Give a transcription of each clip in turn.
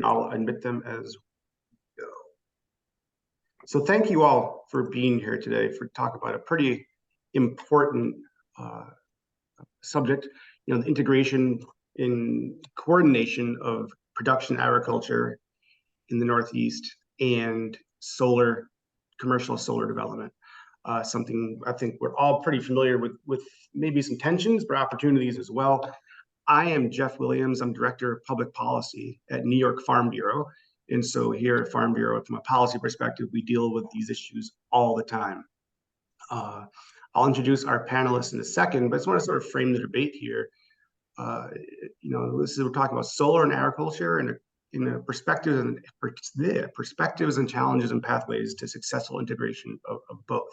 I'll admit them as we go. So thank you all for being here today for talk about a pretty important subject, the integration in coordination of production agriculture in the Northeast and commercial solar development. Something I think we're all pretty familiar with maybe some tensions, but opportunities as well. I am Jeff Williams. I'm Director of Public Policy at New York Farm Bureau. And so here at Farm Bureau, from a policy perspective, we deal with these issues all the time. I'll introduce our panelists in a second, but I just want to sort of frame the debate here. We're talking about solar and agriculture and in a perspective and perspectives and challenges and pathways to successful integration of both.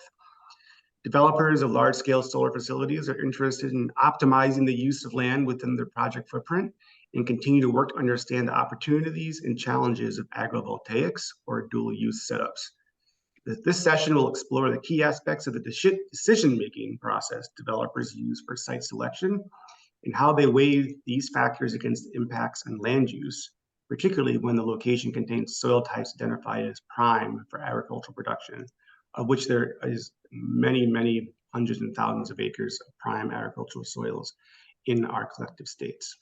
Developers of large-scale solar facilities are interested in optimizing the use of land within their project footprint and continue to work to understand the opportunities and challenges of agrivoltaics or dual-use setups. This session will explore the key aspects of the decision-making process developers use for site selection and how they weigh these factors against impacts on land use, particularly when the location contains soil types identified as prime for agricultural production, of which there is many hundreds and thousands of acres of prime agricultural soils in our collective states.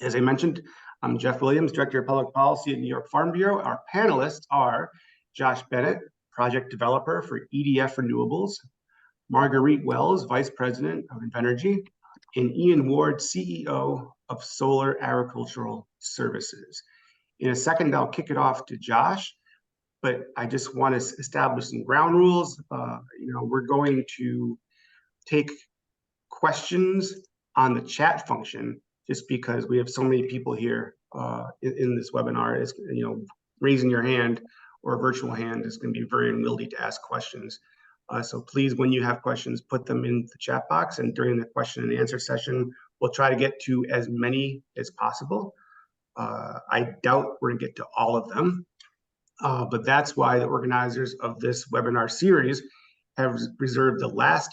As I mentioned, I'm Jeff Williams, Director of Public Policy at New York Farm Bureau. Our panelists are Josh Bennett, Project Developer for EDF Renewables, Marguerite Wells, Vice President of Invenergy, and Ian Ward, CEO of Solar Agricultural Services. In a second, I'll kick it off to Josh, but I just want to establish some ground rules. We're going to take questions on the chat function just because we have so many people here in this webinar. It's, raising your hand or a virtual hand is going to be very unwieldy to ask questions. So please, when you have questions, put them in the chat box, and during the question and answer session, we'll try to get to as many as possible. I doubt we're going to get to all of them, but that's why the organizers of this webinar series have reserved the last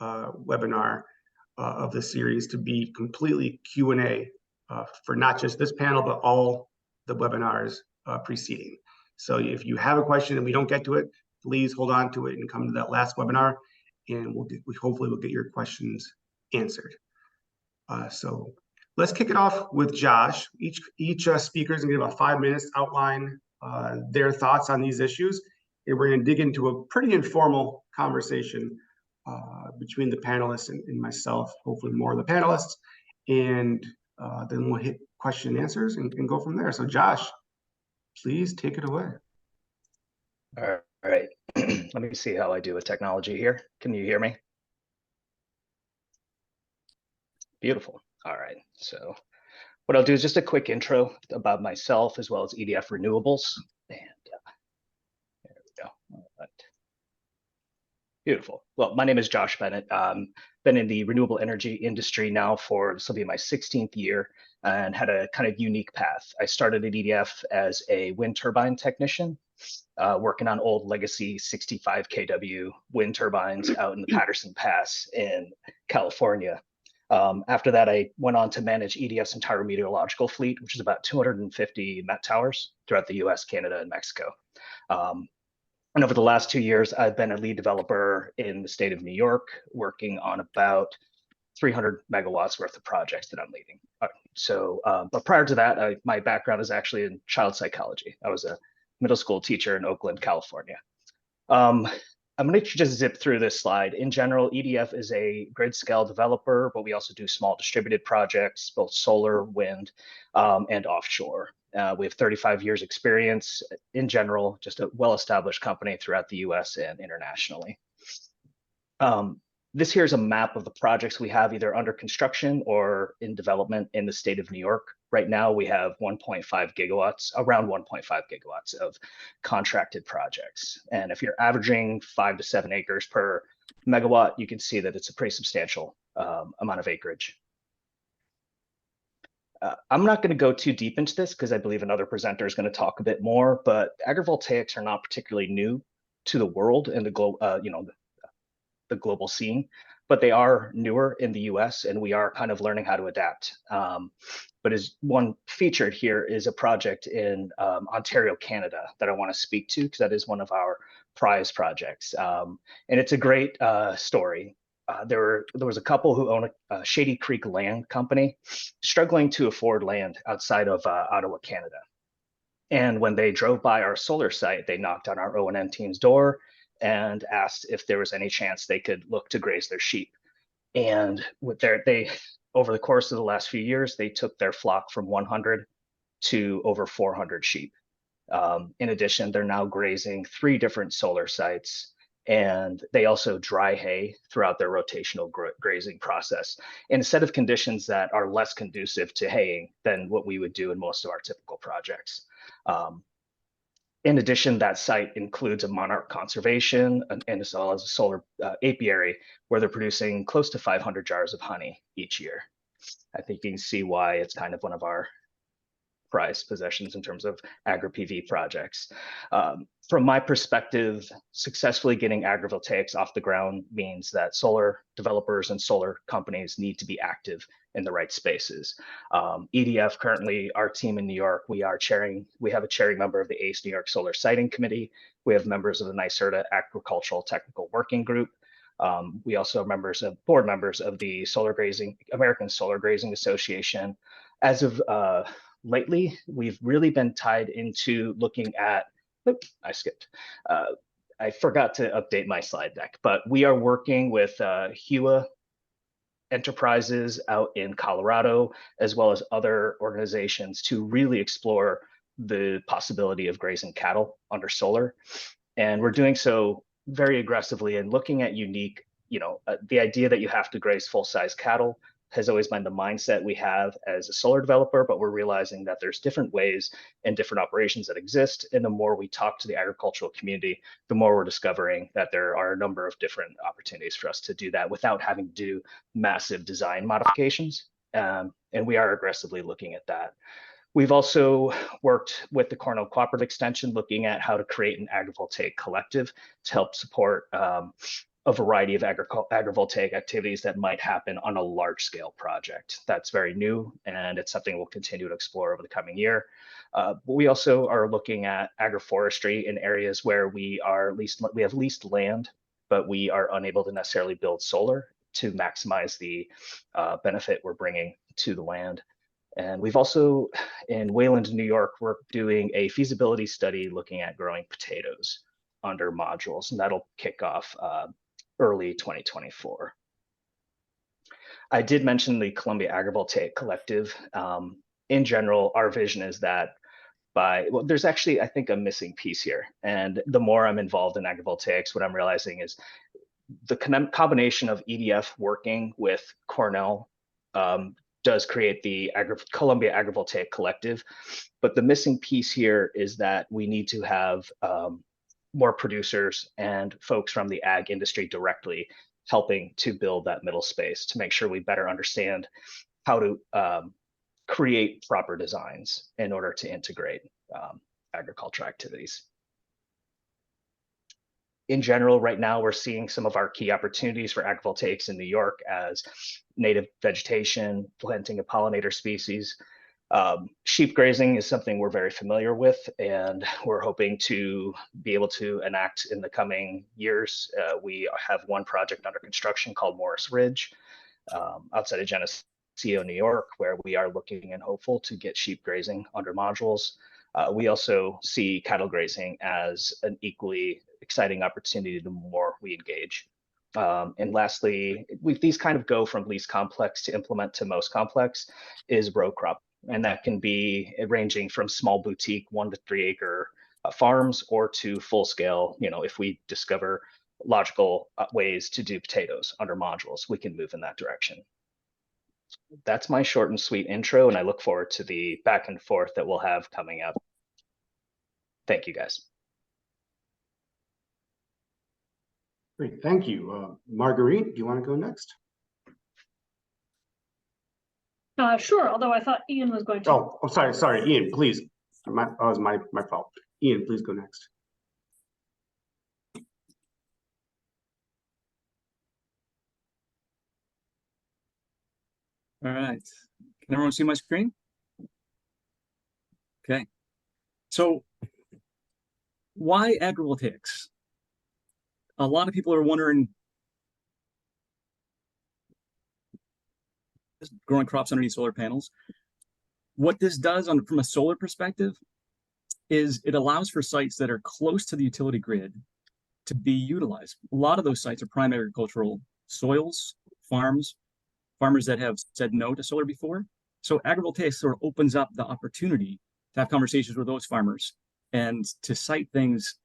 webinar of the series to be completely Q&A for not just this panel, but all the webinars preceding. So if you have a question and we don't get to it, please hold on to it and come to that last webinar, and hopefully we'll get your questions answered. So let's kick it off with Josh. Each speaker is going to give about 5 minutes, outline their thoughts on these issues, and we're going to dig into a pretty informal conversation between the panelists and myself, hopefully more of the panelists, and then we'll hit question and answers and go from there. So Josh, please take it away. All right. Let me see how I do with technology here. Can you hear me? Beautiful. All right. So what I'll do is just a quick intro about myself as well as EDF Renewables. And there we go. All right. Beautiful. Well, my name is Josh Bennett. Been in the renewable energy industry now for, this will be my 16th year, and had a kind of unique path. I started at EDF as a wind turbine technician, working on old legacy 65 kW wind turbines out in the Patterson Pass in California. After that, I went on to manage EDF's entire meteorological fleet, which is about 250 Met towers throughout the US, Canada, and Mexico. And over the last 2 years, I've been a lead developer in the state of New York, working on about 300 megawatts worth of projects that I'm leading. But prior to that, my background is actually in child psychology. I was a middle school teacher in Oakland, California. I'm going to just zip through this slide. In general, EDF is a grid scale developer, but we also do small distributed projects, both solar, wind, and offshore. We have 35 years experience. In general, just a well-established company throughout the US and internationally. This here is a map of the projects we have either under construction or in development in the state of New York. Right now, we have 1.5 gigawatts, around 1.5 gigawatts of contracted projects. And if you're averaging 5 to 7 acres per megawatt, you can see that it's a pretty substantial amount of acreage. I'm not going to go too deep into this because I believe another presenter is going to talk a bit more, but agrivoltaics are not particularly new to the world and the global scene. but they are newer in the US and we are kind of learning how to adapt. But as one featured here is a project in Ontario, Canada that I want to speak to because that is one of our prize projects. And it's a great story. There was a couple who own a Shady Creek Land Company struggling to afford land outside of Ottawa, Canada. And when they drove by our solar site, they knocked on our O&M team's door and asked if there was any chance they could look to graze their sheep. And with they over the course of the last few years, they took their flock from 100 to over 400 sheep. In addition, they're now grazing 3 different solar sites, and they also dry hay throughout their rotational grazing process in a set of conditions that are less conducive to haying than what we would do in most of our typical projects. In addition, that site includes a monarch conservation and as well as a solar apiary where they're producing close to 500 jars of honey each year. I think you can see why it's kind of one of our prized possessions in terms of agri-PV projects. From my perspective, successfully getting agrivoltaics off the ground means that solar developers and solar companies need to be active in the right spaces. EDF currently, our team in New York, we have a chairing member of the ACE New York Solar Siting Committee. We have members of the NYSERDA Agricultural Technical Working Group. We also are board members of the American Solar Grazing Association. As of lately, we've really been tied into looking at, I skipped. I forgot to update my slide deck, but we are working with HUA enterprises out in Colorado, as well as other organizations to really explore the possibility of grazing cattle under solar. And we're doing so very aggressively and looking at unique, the idea that you have to graze full-size cattle has always been the mindset we have as a solar developer, but we're realizing that there's different ways and different operations that exist. And the more we talk to the agricultural community, the more we're discovering that there are a number of different opportunities for us to do that without having to do massive design modifications. And we are aggressively looking at that. We've also worked with the Cornell Cooperative Extension, looking at how to create an agrivoltaic collective to help support a variety of agrivoltaic activities that might happen on a large scale project. That's very new, and it's something we'll continue to explore over the coming year. But we also are looking at agroforestry in areas where we have leased land, but we are unable to necessarily build solar to maximize the benefit we're bringing to the land. And we've also, in Wayland, New York, we're doing a feasibility study looking at growing potatoes under modules, and that'll kick off early 2024. I did mention the Columbia Agrivoltaic Collective. In general, our vision is that there's actually, I think, a missing piece here. And the more I'm involved in agrivoltaics, what I'm realizing is the combination of EDF working with Cornell does create the Columbia Agrivoltaic Collective. But the missing piece here is that we need to have more producers and folks from the ag industry directly helping to build that middle space to make sure we better understand how to create proper designs in order to integrate agriculture activities. In general, right now, we're seeing some of our key opportunities for agrivoltaics in New York as native vegetation, planting of pollinator species. Sheep grazing is something we're very familiar with, and we're hoping to be able to enact in the coming years. We have one project under construction called Morris Ridge outside of Geneseo, New York, where we are looking and hopeful to get sheep grazing under modules. We also see cattle grazing as an equally exciting opportunity the more we engage. And lastly, these kind of go from least complex to implement to most complex is row crop. And that can be ranging from small boutique 1 to 3 acre farms or to full scale. If we discover logical ways to do potatoes under modules, we can move in that direction. That's my short and sweet intro, and I look forward to the back and forth that we'll have coming up. Thank you, guys. Great, thank you. Marguerite, do you want to go next? Sure, although I thought Ian was going to. Oh, sorry, Ian, please. That was my fault. Ian, please go next. All right. Can everyone see my screen? Okay. So why agrivoltaics? A lot of people are wondering, growing crops underneath solar panels. What this does from a solar perspective is it allows for sites that are close to the utility grid to be utilized. A lot of those sites are prime agricultural soils, farmers that have said no to solar before. So agrivoltaics sort of opens up the opportunity to have conversations with those farmers and to site things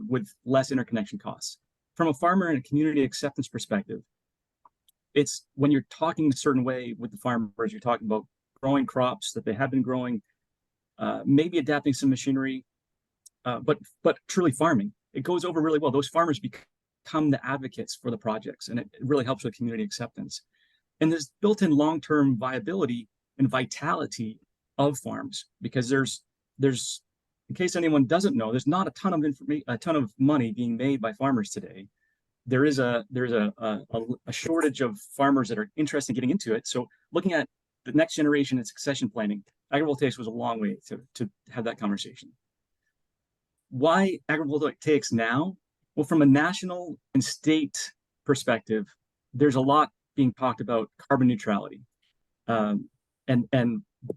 with less interconnection costs. From a farmer and a community acceptance perspective, it's when you're talking a certain way with the farmers, you're talking about growing crops that they have been growing, maybe adapting some machinery, but truly farming. It goes over really well. Those farmers become the advocates for the projects, and it really helps with community acceptance. And there's built-in long-term viability and vitality of farms, because there's, in case anyone doesn't know, there's not a ton of money being made by farmers today. There's a shortage of farmers that are interested in getting into it. So looking at the next generation and succession planning, agrivoltaics was a long way to have that conversation. Why agrivoltaics now? Well, from a national and state perspective, there's a lot being talked about carbon neutrality, and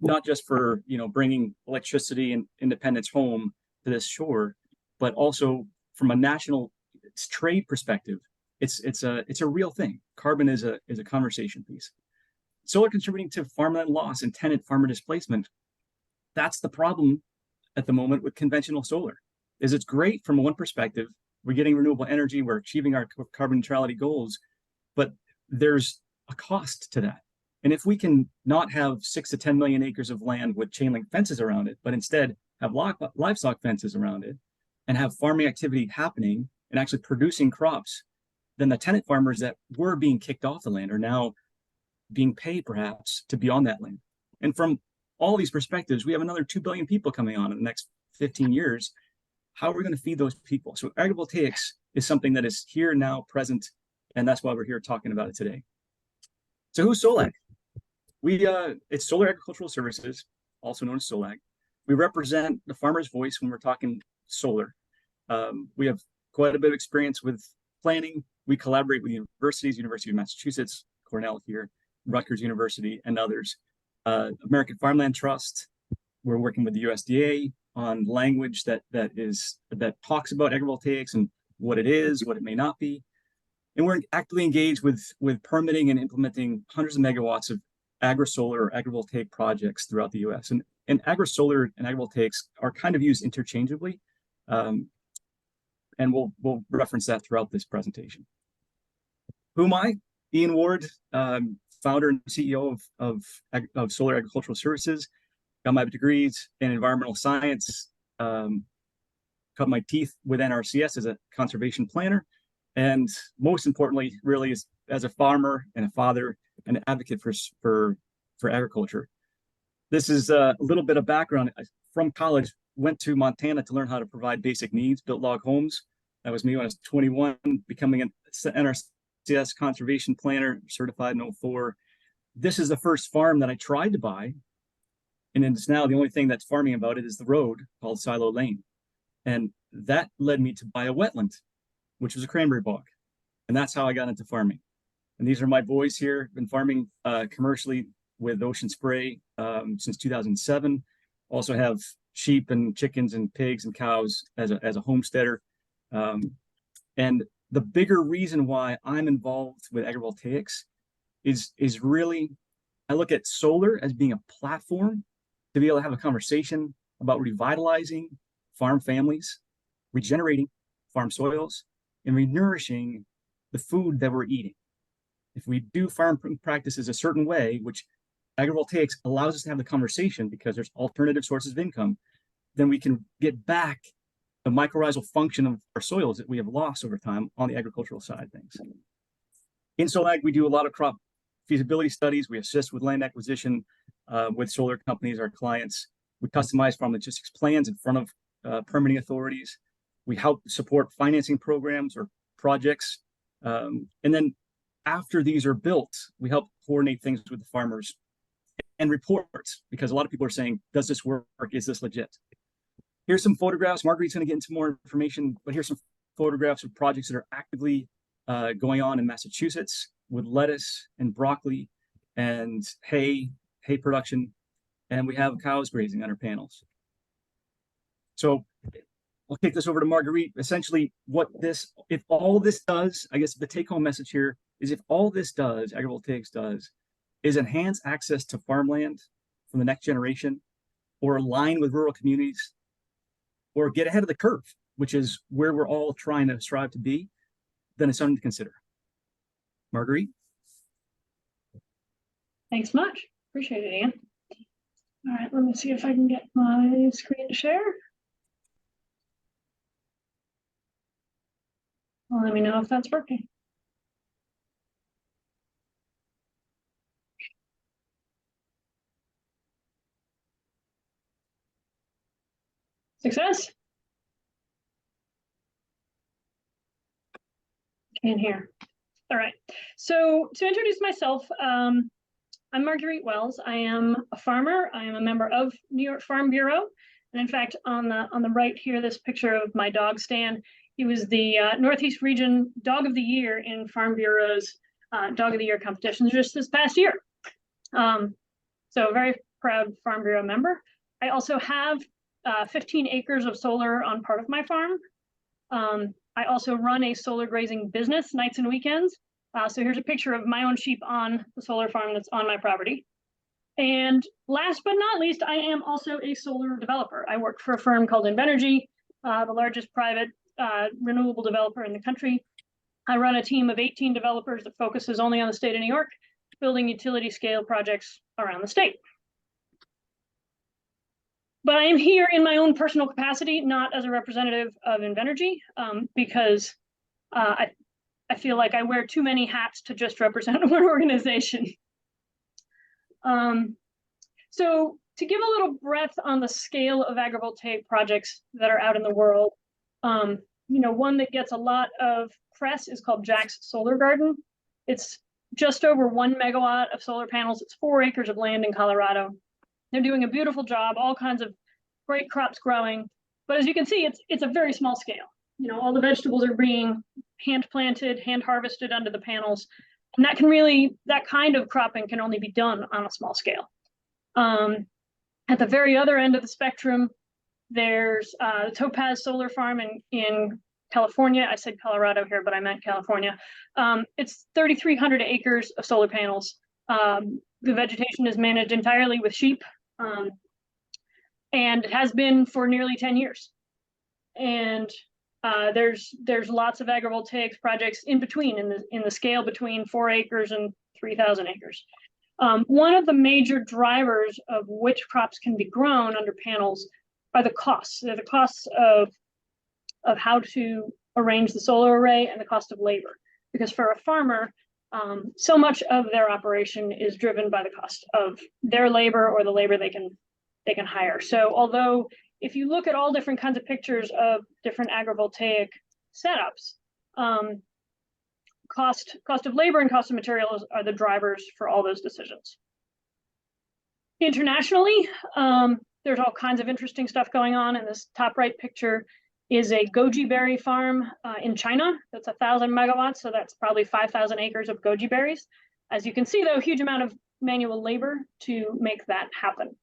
not just for bringing electricity and independence home to this shore, but also from a national trade perspective. It's a real thing. Carbon is a conversation piece. Solar contributing to farmland loss and tenant farmer displacement. That's the problem at the moment with conventional solar. Is it's great from one perspective. We're getting renewable energy, we're achieving our carbon neutrality goals, but there's a cost to that. And if we can not have 6 to 10 million acres of land with chain link fences around it, but instead have livestock fences around it and have farming activity happening and actually producing crops, then the tenant farmers that were being kicked off the land are now being paid perhaps to be on that land. And from all these perspectives, we have another 2 billion people coming on in the next 15 years. How are we going to feed those people? So agrivoltaics is something that is here now, present, and that's why we're here talking about it today. So who's SOLAG? It's Solar Agricultural Services, also known as SOLAG. We represent the farmer's voice when we're talking solar. We have quite a bit of experience with planning. We collaborate with universities, University of Massachusetts, Cornell here, Rutgers University, and others. American Farmland Trust, we're working with the USDA on language that talks about agrivoltaics and what it is, what it may not be. And we're actively engaged with permitting and implementing hundreds of megawatts of agri-solar or agrivoltaic projects throughout the US. And agri-solar and agrivoltaics are kind of used interchangeably. And we'll reference that throughout this presentation. Who am I? Ian Ward, founder and CEO of Solar Agricultural Services. Got my degrees in environmental science, cut my teeth with NRCS as a conservation planner, and most importantly, really, is as a farmer and a father and an advocate for agriculture. This is a little bit of background. From college, went to Montana to learn how to provide basic needs, built log homes. That was me when I was 21, becoming an NRCS conservation planner, certified in 2004. This is the first farm that I tried to buy. And it's now the only thing that's farming about it is the road called Silo Lane. And that led me to buy a wetland, which was a cranberry bog. And that's how I got into farming. And these are my boys here. Been farming commercially with Ocean Spray since 2007. Also have sheep and chickens and pigs and cows as a homesteader. And the bigger reason why I'm involved with agrivoltaics is really, I look at solar as being a platform to be able to have a conversation about revitalizing farm families, regenerating farm soils, and renourishing the food that we're eating. If we do farm practices a certain way, which agrivoltaics allows us to have the conversation because there's alternative sources of income, then we can get back the mycorrhizal function of our soils that we have lost over time on the agricultural side of things. In SOLAG, we do a lot of crop feasibility studies. We assist with land acquisition with solar companies, our clients. We customize farm logistics plans in front of permitting authorities. We help support financing programs or projects. And then after these are built, we help coordinate things with the farmers and report, because a lot of people are saying, does this work? Is this legit? Here's some photographs. Marguerite's going to get into more information, but here's some photographs of projects that are actively going on in Massachusetts with lettuce and broccoli and hay production. And we have cows grazing on our panels. So I'll kick this over to Marguerite. Essentially, if all this does, I guess the take-home message here is, if all this does, agrivoltaics does, is enhance access to farmland from the next generation, or align with rural communities, or get ahead of the curve, which is where we're all trying to strive to be, then it's something to consider. Marguerite? Thanks much. Appreciate it, Ian. All right, let me see if I can get my screen to share. Well, let me know if that's working. Success? Can't hear. All right. So to introduce myself, I'm Marguerite Wells. I am a farmer. I am a member of New York Farm Bureau. And in fact, on the right here, this picture of my dog Stan. He was the Northeast Region Dog of the Year in Farm Bureau's Dog of the Year competition just this past year. So very proud Farm Bureau member. I also have 15 acres of solar on part of my farm. I also run a solar grazing business nights and weekends. So here's a picture of my own sheep on the solar farm that's on my property. And last but not least, I am also a solar developer. I work for a firm called Invenergy, the largest private renewable developer in the country. I run a team of 18 developers that focuses only on the state of New York, building utility scale projects around the state. But I am here in my own personal capacity, not as a representative of Invenergy, because I feel like I wear too many hats to just represent one organization. So to give a little breadth on the scale of agrivoltaic projects that are out in the world, one that gets a lot of press is called Jack's Solar Garden. It's just over 1 megawatt of solar panels. It's 4 acres of land in Colorado. They're doing a beautiful job, all kinds of great crops growing. But as you can see, it's a very small scale. All the vegetables are being hand planted, hand harvested under the panels. And that kind of cropping can only be done on a small scale. At the very other end of the spectrum, there's the Topaz Solar Farm in California. I said Colorado here, but I meant California. It's 3,300 acres of solar panels. The vegetation is managed entirely with sheep, and it has been for nearly 10 years. And there's lots of agrivoltaics projects in between, in the scale between 4 acres and 3,000 acres. One of the major drivers of which crops can be grown under panels are the costs. They're the costs of how to arrange the solar array and the cost of labor. Because for a farmer, so much of their operation is driven by the cost of their labor or the labor they can hire. So although if you look at all different kinds of pictures of different agrivoltaic setups, cost of labor and cost of materials are the drivers for all those decisions. Internationally, there's all kinds of interesting stuff going on. In this top right picture is a goji berry farm in China. That's 1,000 megawatts, so that's probably 5,000 acres of goji berries. As you can see, though, a huge amount of manual labor to make that happen.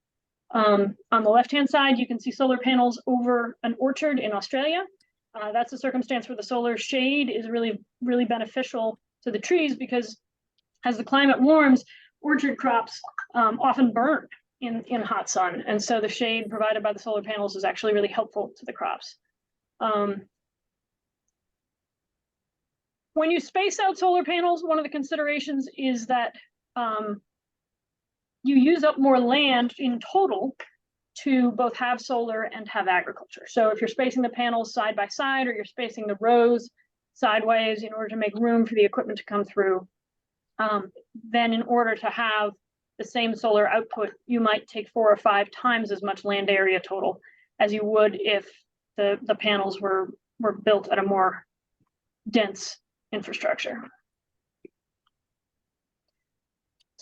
On the left-hand side, you can see solar panels over an orchard in Australia. That's a circumstance where the solar shade is really, really beneficial to the trees, because as the climate warms, orchard crops often burn in hot sun. And so the shade provided by the solar panels is actually really helpful to the crops. When you space out solar panels, one of the considerations is that you use up more land in total to both have solar and have agriculture. So if you're spacing the panels side by side, or you're spacing the rows sideways in order to make room for the equipment to come through, then in order to have the same solar output, you might take 4 or 5 times as much land area total as you would if the panels were built at a more dense infrastructure.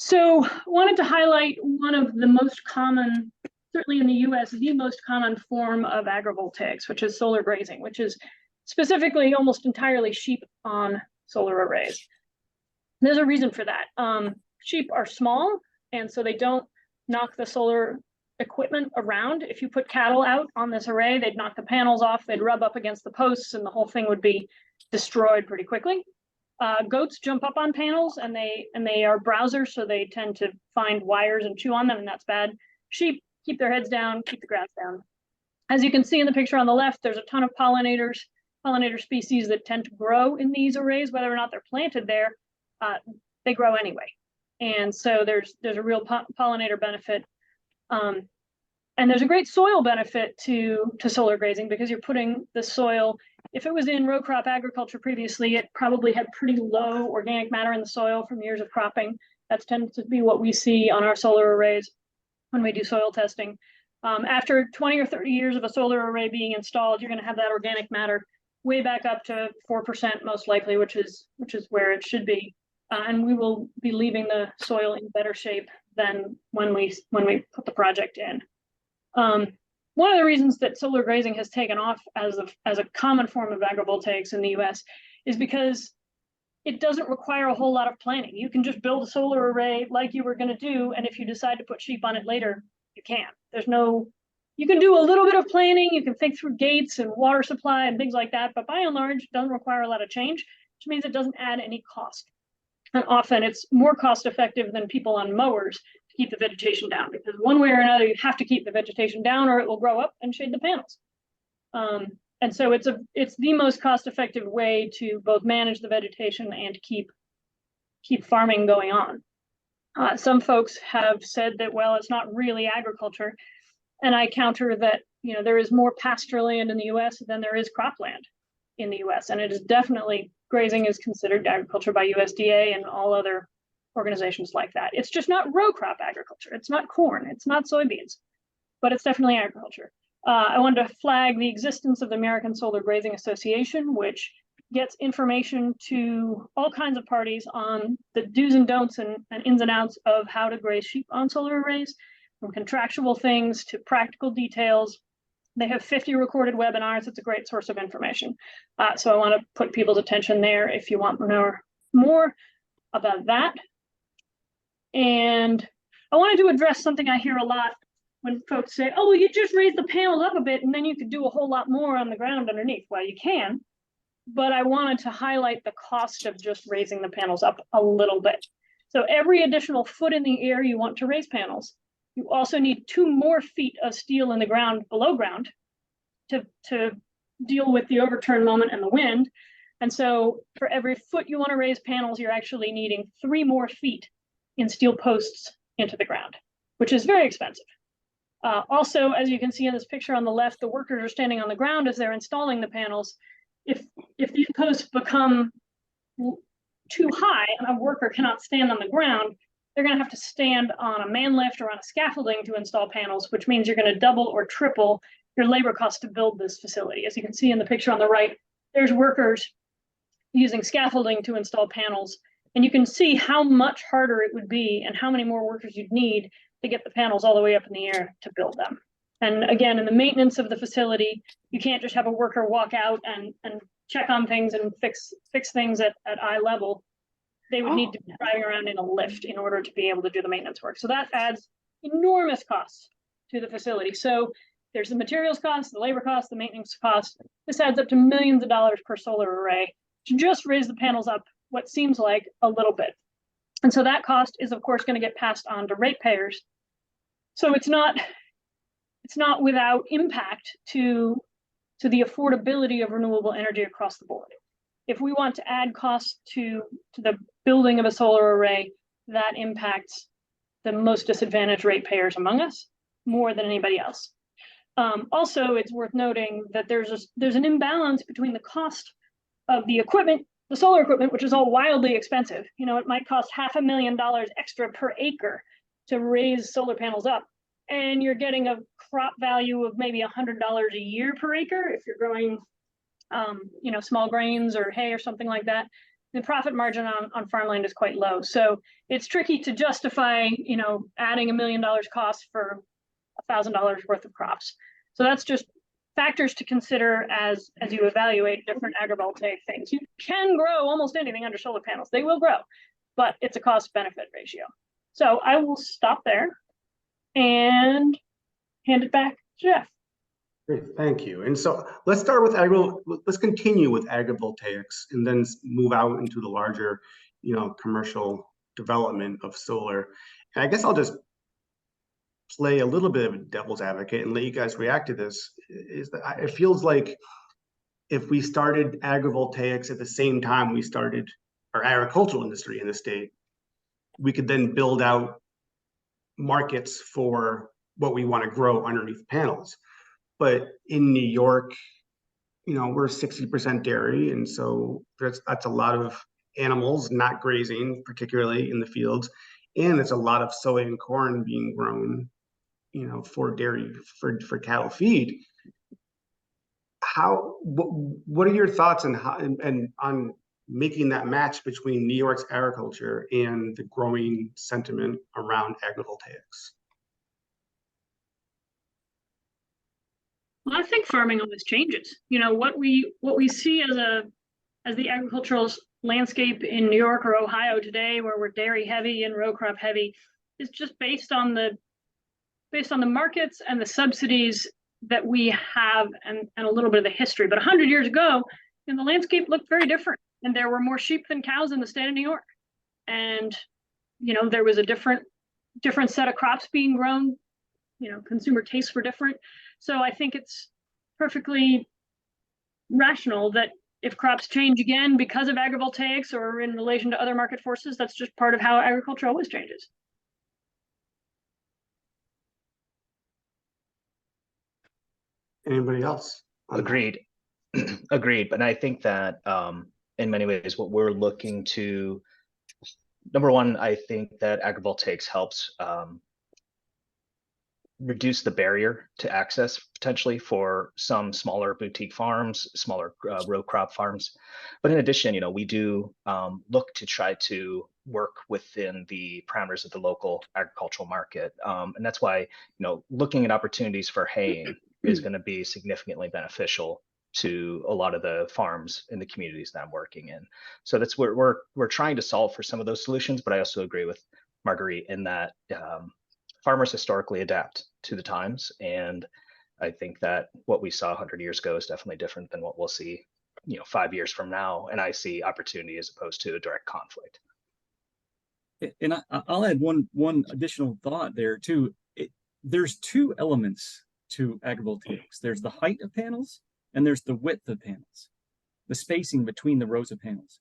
So wanted to highlight one of the most common, certainly in the US, the most common form of agrivoltaics, which is solar grazing, which is specifically almost entirely sheep on solar arrays. There's a reason for that. Sheep are small, and so they don't knock the solar equipment around. If you put cattle out on this array, they'd knock the panels off, they'd rub up against the posts, and the whole thing would be destroyed pretty quickly. Goats jump up on panels, and they are browsers, so they tend to find wires and chew on them, and that's bad. Sheep keep their heads down, keep the grass down. As you can see in the picture on the left, there's a ton of pollinator species that tend to grow in these arrays, whether or not they're planted there. They grow anyway, and so there's a real pollinator benefit, and there's a great soil benefit to solar grazing, because you're putting the soil. If it was in row crop agriculture previously, it probably had pretty low organic matter in the soil from years of cropping. That tends to be what we see on our solar arrays when we do soil testing. After 20 or 30 years of a solar array being installed, you're going to have that organic matter way back up to 4% most likely, which is where it should be. And we will be leaving the soil in better shape than when we put the project in. One of the reasons that solar grazing has taken off as a common form of agrivoltaics in the US is because it doesn't require a whole lot of planning. You can just build a solar array like you were going to do, and if you decide to put sheep on it later, you can. You can do a little bit of planning, you can think through gates and water supply and things like that, but by and large, it doesn't require a lot of change, which means it doesn't add any cost. And often it's more cost effective than people on mowers to keep the vegetation down, because one way or another, you have to keep the vegetation down or it will grow up and shade the panels. And so it's the most cost effective way to both manage the vegetation and keep farming going on. Some folks have said that, well, it's not really agriculture. And I counter that, there is more pasture land in the US than there is cropland in the US. And it is definitely, grazing is considered agriculture by USDA and all other organizations like that. It's just not row crop agriculture. It's not corn, it's not soybeans, but it's definitely agriculture. I wanted to flag the existence of the American Solar Grazing Association, which gets information to all kinds of parties on the do's and don'ts and ins and outs of how to graze sheep on solar arrays, from contractual things to practical details. They have 50 recorded webinars. It's a great source of information. So I want to put people's attention there if you want to know more about that. And I wanted to address something I hear a lot when folks say, oh, well, you just raise the panels up a bit and then you could do a whole lot more on the ground underneath. Well, you can, but I wanted to highlight the cost of just raising the panels up a little bit. So every additional foot in the air you want to raise panels, you also need 2 more feet of steel in the ground below ground to deal with the overturn moment and the wind. And so for every foot you want to raise panels, you're actually needing 3 more feet in steel posts into the ground, which is very expensive. Also, as you can see in this picture on the left, the workers are standing on the ground as they're installing the panels. If these posts become too high and a worker cannot stand on the ground, they're going to have to stand on a man lift or on a scaffolding to install panels, which means you're going to double or triple your labor cost to build this facility. As you can see in the picture on the right, there's workers using scaffolding to install panels, and you can see how much harder it would be and how many more workers you'd need to get the panels all the way up in the air to build them. And again, in the maintenance of the facility, you can't just have a worker walk out and check on things and fix things at eye level. They would need to be driving around in a lift in order to be able to do the maintenance work. So that adds enormous costs to the facility. So there's the materials cost, the labor cost, the maintenance cost. This adds up to millions of dollars per solar array to just raise the panels up what seems like a little bit. And so that cost is, of course, going to get passed on to ratepayers. So it's not without impact to the affordability of renewable energy across the board. If we want to add costs to the building of a solar array, that impacts the most disadvantaged ratepayers among us more than anybody else. Also, it's worth noting that there's an imbalance between the cost of the equipment, the solar equipment, which is all wildly expensive. It might cost $500,000 extra per acre to raise solar panels up, and you're getting a crop value of maybe $100 a year per acre if you're growing small grains or hay or something like that. the profit margin on farmland is quite low. So it's tricky to justify, adding $1 million cost for $1,000 worth of crops. So that's just factors to consider as you evaluate different agrivoltaic things. You can grow almost anything under solar panels. They will grow, but it's a cost benefit ratio. So I will stop there and hand it back to Jeff. Great, thank you. And so let's start with let's continue with agrivoltaics and then move out into the larger, commercial development of solar. And I guess I'll just play a little bit of a devil's advocate and let you guys react to this. Is that it feels like if we started agrivoltaics at the same time we started our agricultural industry in the state, we could then build out markets for what we want to grow underneath panels. But in New York, we're 60% dairy, and so that's a lot of animals not grazing, particularly in the fields, and it's a lot of soy and corn being grown, for dairy, for cattle feed. What are your thoughts on on making that match between New York's agriculture and the growing sentiment around agrivoltaics? Well, I think farming always changes. What we see as the agricultural landscape in New York or Ohio today, where we're dairy heavy and row crop heavy, is just based on the markets and the subsidies that we have and a little bit of the history. But 100 years ago, the landscape looked very different, and there were more sheep than cows in the state of New York. And there was a different set of crops being grown. Consumer tastes were different. So I think it's perfectly rational that if crops change again because of agrivoltaics or in relation to other market forces, that's just part of how agriculture always changes. Anybody else? Agreed. Agreed. But I think that in many ways, what we're looking to, number one, I think that agrivoltaics helps reduce the barrier to access potentially for some smaller boutique farms, smaller row crop farms. But in addition, we do look to try to work within the parameters of the local agricultural market. And that's why, looking at opportunities for haying is going to be significantly beneficial to a lot of the farms in the communities that I'm working in. So that's where we're trying to solve for some of those solutions. But I also agree with Marguerite in that farmers historically adapt to the times. And I think that what we saw 100 years ago is definitely different than what we'll see, 5 years from now. And I see opportunity as opposed to a direct conflict. And I'll add one additional thought there too. There's two elements to agrivoltaics. There's the height of panels and there's the width of panels, the spacing between the rows of panels.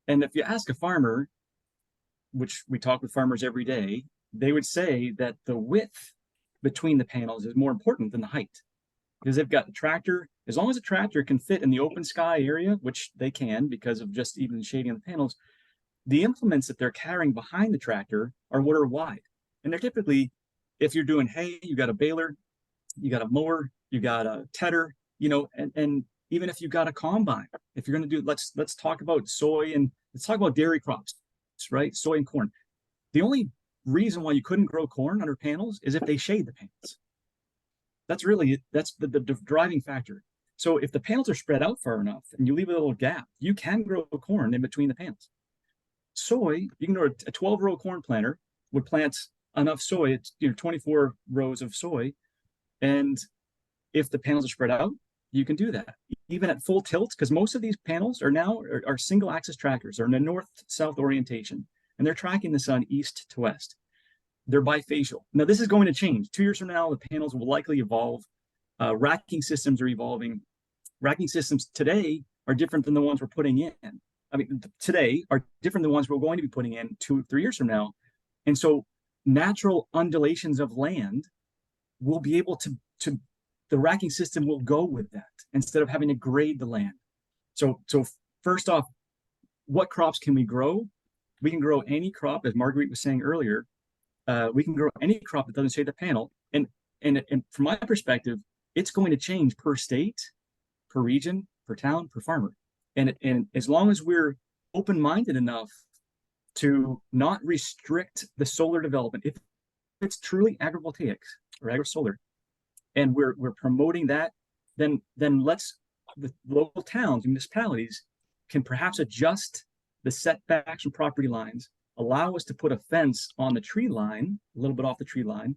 And if you ask a farmer, which we talk with farmers every day, they would say that the width between the panels is more important than the height, because they've got a tractor. As long as a tractor can fit in the open sky area, which they can because of just even the shading of the panels, the implements that they're carrying behind the tractor are what are wide. And they're typically, if you're doing hay, you got a baler, you got a mower, you got a tedder, and even if you got a combine, if you're going to do, let's talk about soy and let's talk about dairy crops, right? Soy and corn. The only reason why you couldn't grow corn under panels is if they shade the panels. That's the driving factor. So if the panels are spread out far enough and you leave a little gap, you can grow corn in between the panels. Soy, you can grow a 12-row corn planter would plant enough soy, it's 24 rows of soy. And if the panels are spread out, you can do that. Even at full tilt, because most of these panels are now single axis trackers. They're in a north-south orientation, and they're tracking the sun east to west. They're bifacial. Now, this is going to change. 2 years from now, the panels will likely evolve. Racking systems are evolving. Racking systems today are different than the ones we're putting in. Today are different than the ones we're going to be putting in 2 or 3 years from now. And so natural undulations of land will be able to the racking system will go with that instead of having to grade the land. So first off, what crops can we grow? We can grow any crop, as Marguerite was saying earlier. We can grow any crop that doesn't shade the panel. And from my perspective, it's going to change per state, per region, per town, per farmer. And as long as we're open-minded enough to not restrict the solar development. If it's truly agrivoltaics or agri-solar, and we're promoting that, then let's, the local towns, municipalities can perhaps adjust the setbacks from property lines, allow us to put a fence on the tree line, a little bit off the tree line,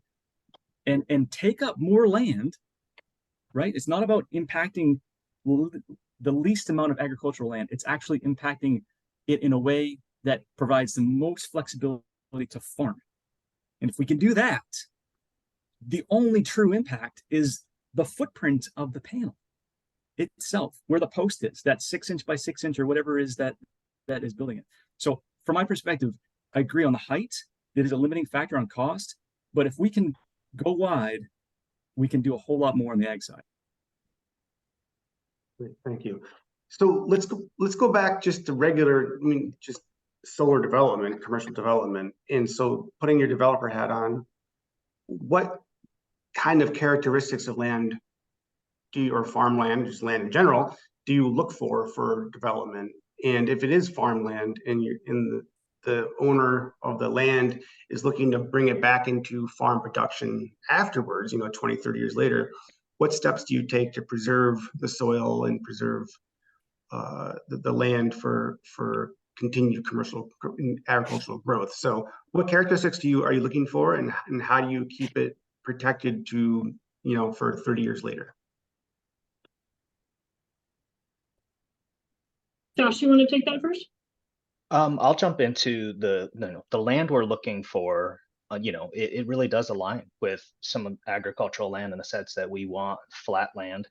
and take up more land, right? It's not about impacting the least amount of agricultural land. It's actually impacting it in a way that provides the most flexibility to farm. And if we can do that, the only true impact is the footprint of the panel itself, where the post is, that 6-inch by 6-inch or whatever it is that is building it. So from my perspective, I agree on the height. It is a limiting factor on cost, but if we can go wide, we can do a whole lot more on the ag side. Great, thank you. So let's go back just to regular, just solar development, commercial development. And so putting your developer hat on, what kind of characteristics of land or farmland, just land in general, do you look for development? And if it is farmland and the owner of the land is looking to bring it back into farm production afterwards, 20, 30 years later, what steps do you take to preserve the soil and preserve the land for continued commercial agricultural growth? So what characteristics are you looking for, and how do you keep it protected to, for 30 years later? Josh, you want to take that first? I'll jump into the land we're looking for. It really does align with some agricultural land in the sense that we want flat land.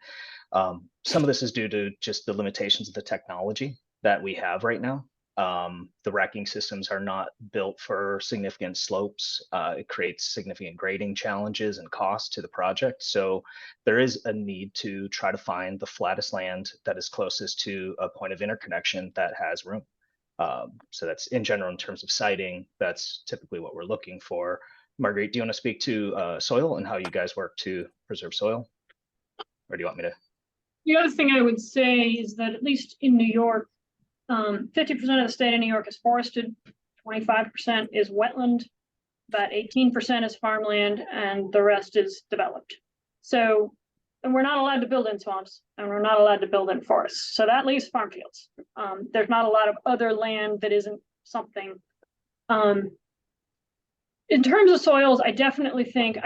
Some of this is due to just the limitations of the technology that we have right now. The racking systems are not built for significant slopes. It creates significant grading challenges and costs to the project. So there is a need to try to find the flattest land that is closest to a point of interconnection that has room. So that's in general, in terms of siting, that's typically what we're looking for. Marguerite, do you want to speak to soil and how you guys work to preserve soil? Or do you want me to? The other thing I would say is that at least in New York, 50% of the state of New York is forested, 25% is wetland, about 18% is farmland, and the rest is developed. So, and we're not allowed to build in swamps, and we're not allowed to build in forests. So that leaves farm fields. There's not a lot of other land that isn't something. In terms of soils, I definitely think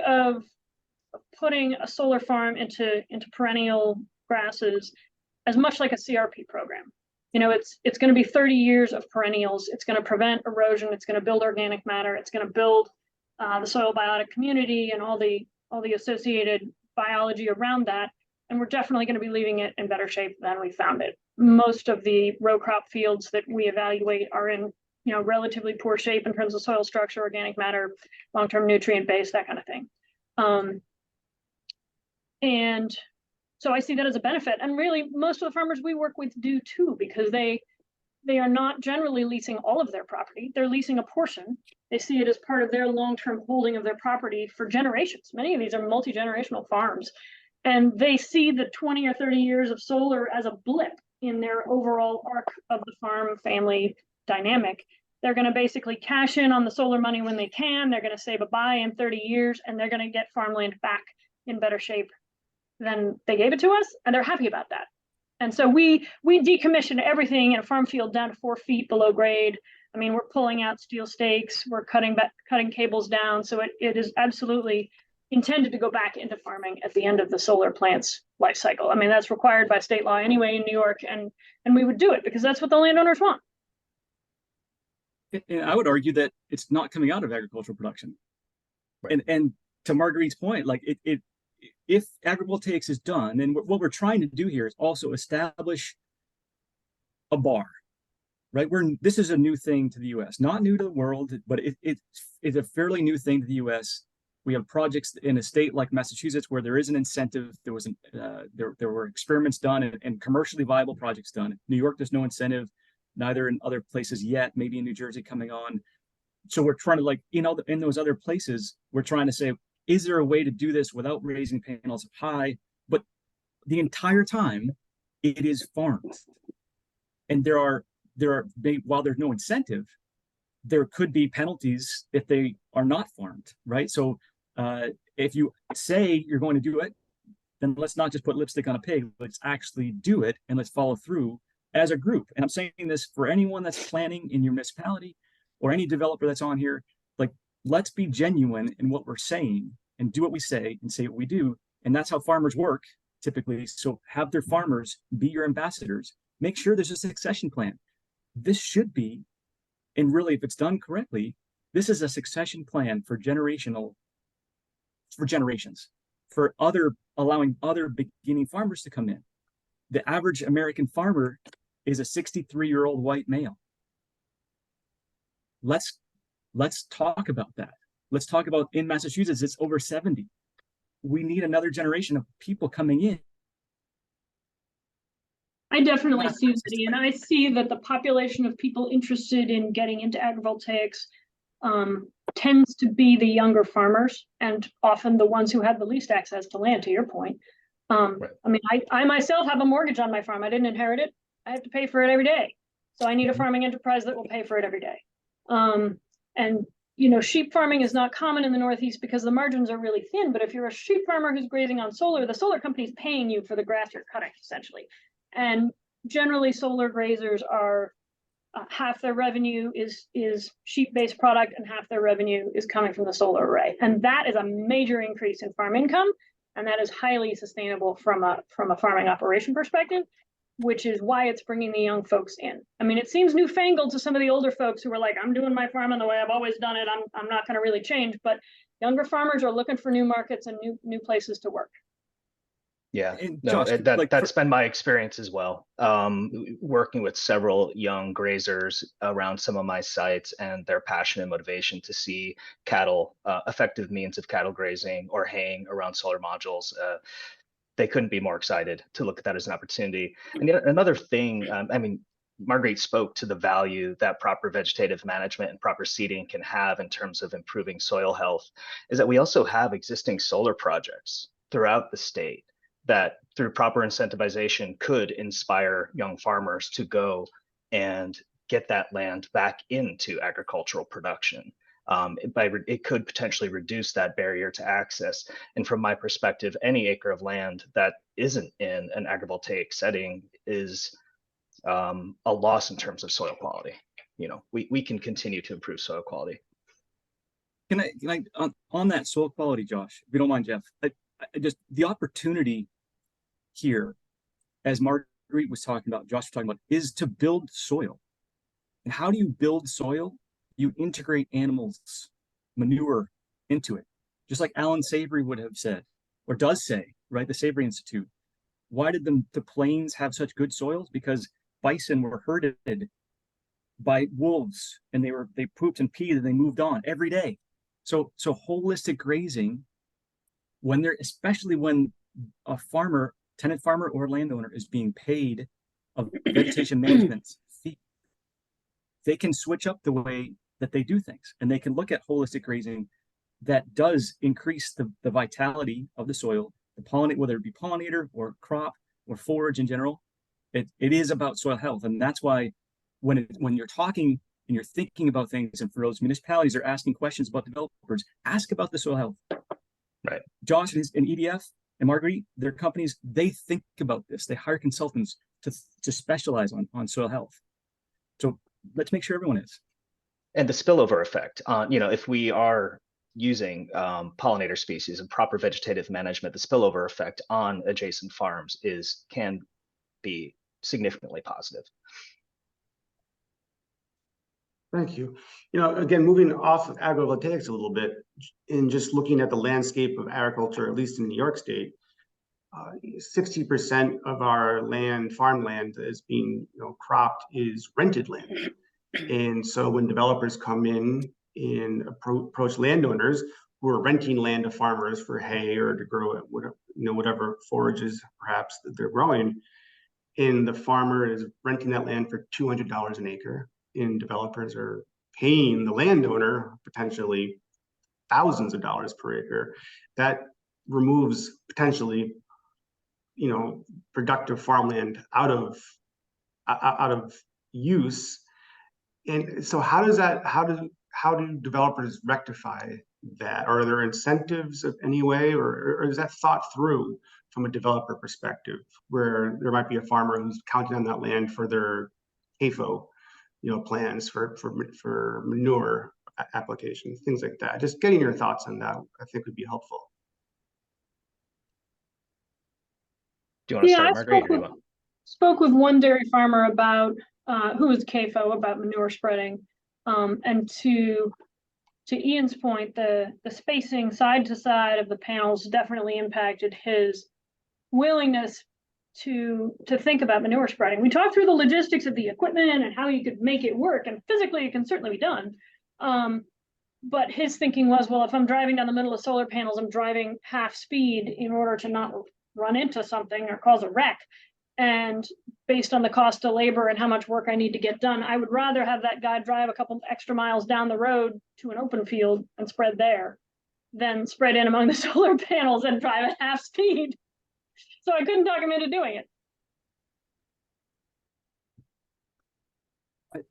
of putting a solar farm into perennial grasses as much like a CRP program. It's going to be 30 years of perennials. It's going to prevent erosion. It's going to build organic matter. It's going to build the soil biotic community and all the associated biology around that. And we're definitely going to be leaving it in better shape than we found it. Most of the row crop fields that we evaluate are in relatively poor shape in terms of soil structure, organic matter, long-term nutrient base, that kind of thing. And so I see that as a benefit. And really, most of the farmers we work with do too, because they are not generally leasing all of their property. They're leasing a portion. They see it as part of their long-term holding of their property for generations. Many of these are multi-generational farms. And they see the 20 or 30 years of solar as a blip in their overall arc of the farm family dynamic. They're going to basically cash in on the solar money when they can. They're going to say bye-bye in 30 years, and they're going to get farmland back in better shape than they gave it to us, and they're happy about that. And so we decommission everything in a farm field down to 4 feet below grade. I mean, we're pulling out steel stakes, we're cutting cables down. So it is absolutely intended to go back into farming at the end of the solar plant's life cycle. I mean, that's required by state law anyway in New York, and we would do it because that's what the landowners want. And I would argue that it's not coming out of agricultural production. Right. And to Marguerite's point, like if agrivoltaics is done, and what we're trying to do here is also establish a bar, right? This is a new thing to the U.S., not new to the world, but it's a fairly new thing to the U.S. We have projects in a state like Massachusetts where there is an incentive. There was there were experiments done and commercially viable projects done. New York, there's no incentive, neither in other places yet. Maybe in New Jersey coming on. So we're trying to in those other places, we're trying to say, is there a way to do this without raising panels up high? But the entire time, it is farmed. And there are while there's no incentive, there could be penalties if they are not farmed, right? So if you say you're going to do it, then let's not just put lipstick on a pig. Let's actually do it, and let's follow through as a group. And I'm saying this for anyone that's planning in your municipality or any developer that's on here. Like, let's be genuine in what we're saying and do what we say and say what we do. And that's how farmers work typically. So have their farmers be your ambassadors. Make sure there's a succession plan. This should be, and really, if it's done correctly, this is a succession plan for generations, for allowing other beginning farmers to come in. The average American farmer is a 63-year-old white male. Let's talk about that. Let's talk about, in Massachusetts, it's over 70. We need another generation of people coming in. I definitely see that, and I see that the population of people interested in getting into agrivoltaics tends to be the younger farmers, and often the ones who have the least access to land, to your point. Right. I mean, I myself have a mortgage on my farm. I didn't inherit it. I have to pay for it every day. So I need a farming enterprise that will pay for it every day. And you know, sheep farming is not common in the Northeast because the margins are really thin. But if you're a sheep farmer who's grazing on solar, the solar company is paying you for the grass you're cutting, essentially. And generally, solar grazers are half their revenue is sheep-based product, and half their revenue is coming from the solar array. And that is a major increase in farm income, and that is highly sustainable from a farming operation perspective, which is why it's bringing the young folks in. I mean, it seems newfangled to some of the older folks who are like, I'm doing my farming the way I've always done it. I'm not going to really change. But younger farmers are looking for new markets and new places to work. Yeah, And no, Josh, that's been my experience as well. Working with several young grazers around some of my sites, and their passion and motivation to see cattle, effective means of cattle grazing or haying around solar modules. They couldn't be more excited to look at that as an opportunity. And yet another thing, I mean, Marguerite spoke to the value that proper vegetative management and proper seeding can have in terms of improving soil health, is that we also have existing solar projects throughout the state that, through proper incentivization, could inspire young farmers to go and get that land back into agricultural production. It could potentially reduce that barrier to access. And from my perspective, any acre of land that isn't in an agrivoltaic setting is a loss in terms of soil quality. You know, we can continue to improve soil quality. Can I on that soil quality, Josh, if you don't mind, Jeff, I just, the opportunity here, as Marguerite was talking about, Josh was talking about, is to build soil. And how do you build soil? You integrate animals, manure into it. Just like Alan Savory would have said, or does say, right? The Savory Institute. Why did the plains have such good soils? Because bison were herded by wolves, and they pooped and peed and they moved on every day. So holistic grazing, especially when a farmer, tenant farmer or landowner, is being paid a vegetation management fee, they can switch up the way that they do things, and they can look at holistic grazing that does increase the vitality of the soil, whether it be pollinator or crop or forage in general. It is about soil health. And that's why when you're talking and you're thinking about things, and for those municipalities are asking questions about developers, ask about the soil health. Right. Josh and EDF and Marguerite, their companies, they think about this. They hire consultants to specialize on soil health. So let's make sure everyone is. And the spillover effect on, if we are using pollinator species and proper vegetative management, the spillover effect on adjacent farms can be significantly positive. Thank you. Again, moving off of agrivoltaics a little bit, and just looking at the landscape of agriculture, at least in New York State, 60% of our farmland that is being cropped is rented land. And so when developers come in and approach landowners who are renting land to farmers for hay or to grow whatever forages perhaps that they're growing, and the farmer is renting that land for $200 an acre, and developers are paying the landowner potentially thousands of dollars per acre, that removes potentially productive farmland out of use. And so how do developers rectify that? Are there incentives of any way, or is that thought through from a developer perspective, where there might be a farmer who's counting on that land for their CAFO, plans for manure applications, things like that? Just getting your thoughts on that, I think, would be helpful. Do you want to Yeah, start, I Marguerite, or do you want? spoke with one dairy farmer about who was CAFO about manure spreading, and to Ian's point, the spacing side to side of the panels definitely impacted his willingness to think about manure spreading. We talked through the logistics of the equipment and how you could make it work, and physically it can certainly be done. But his thinking was, well, if I'm driving down the middle of solar panels, I'm driving half speed in order to not run into something or cause a wreck. And based on the cost of labor and how much work I need to get done, I would rather have that guy drive a couple extra miles down the road to an open field and spread there than spread in among the solar panels and drive at half speed. So I couldn't talk him into doing it.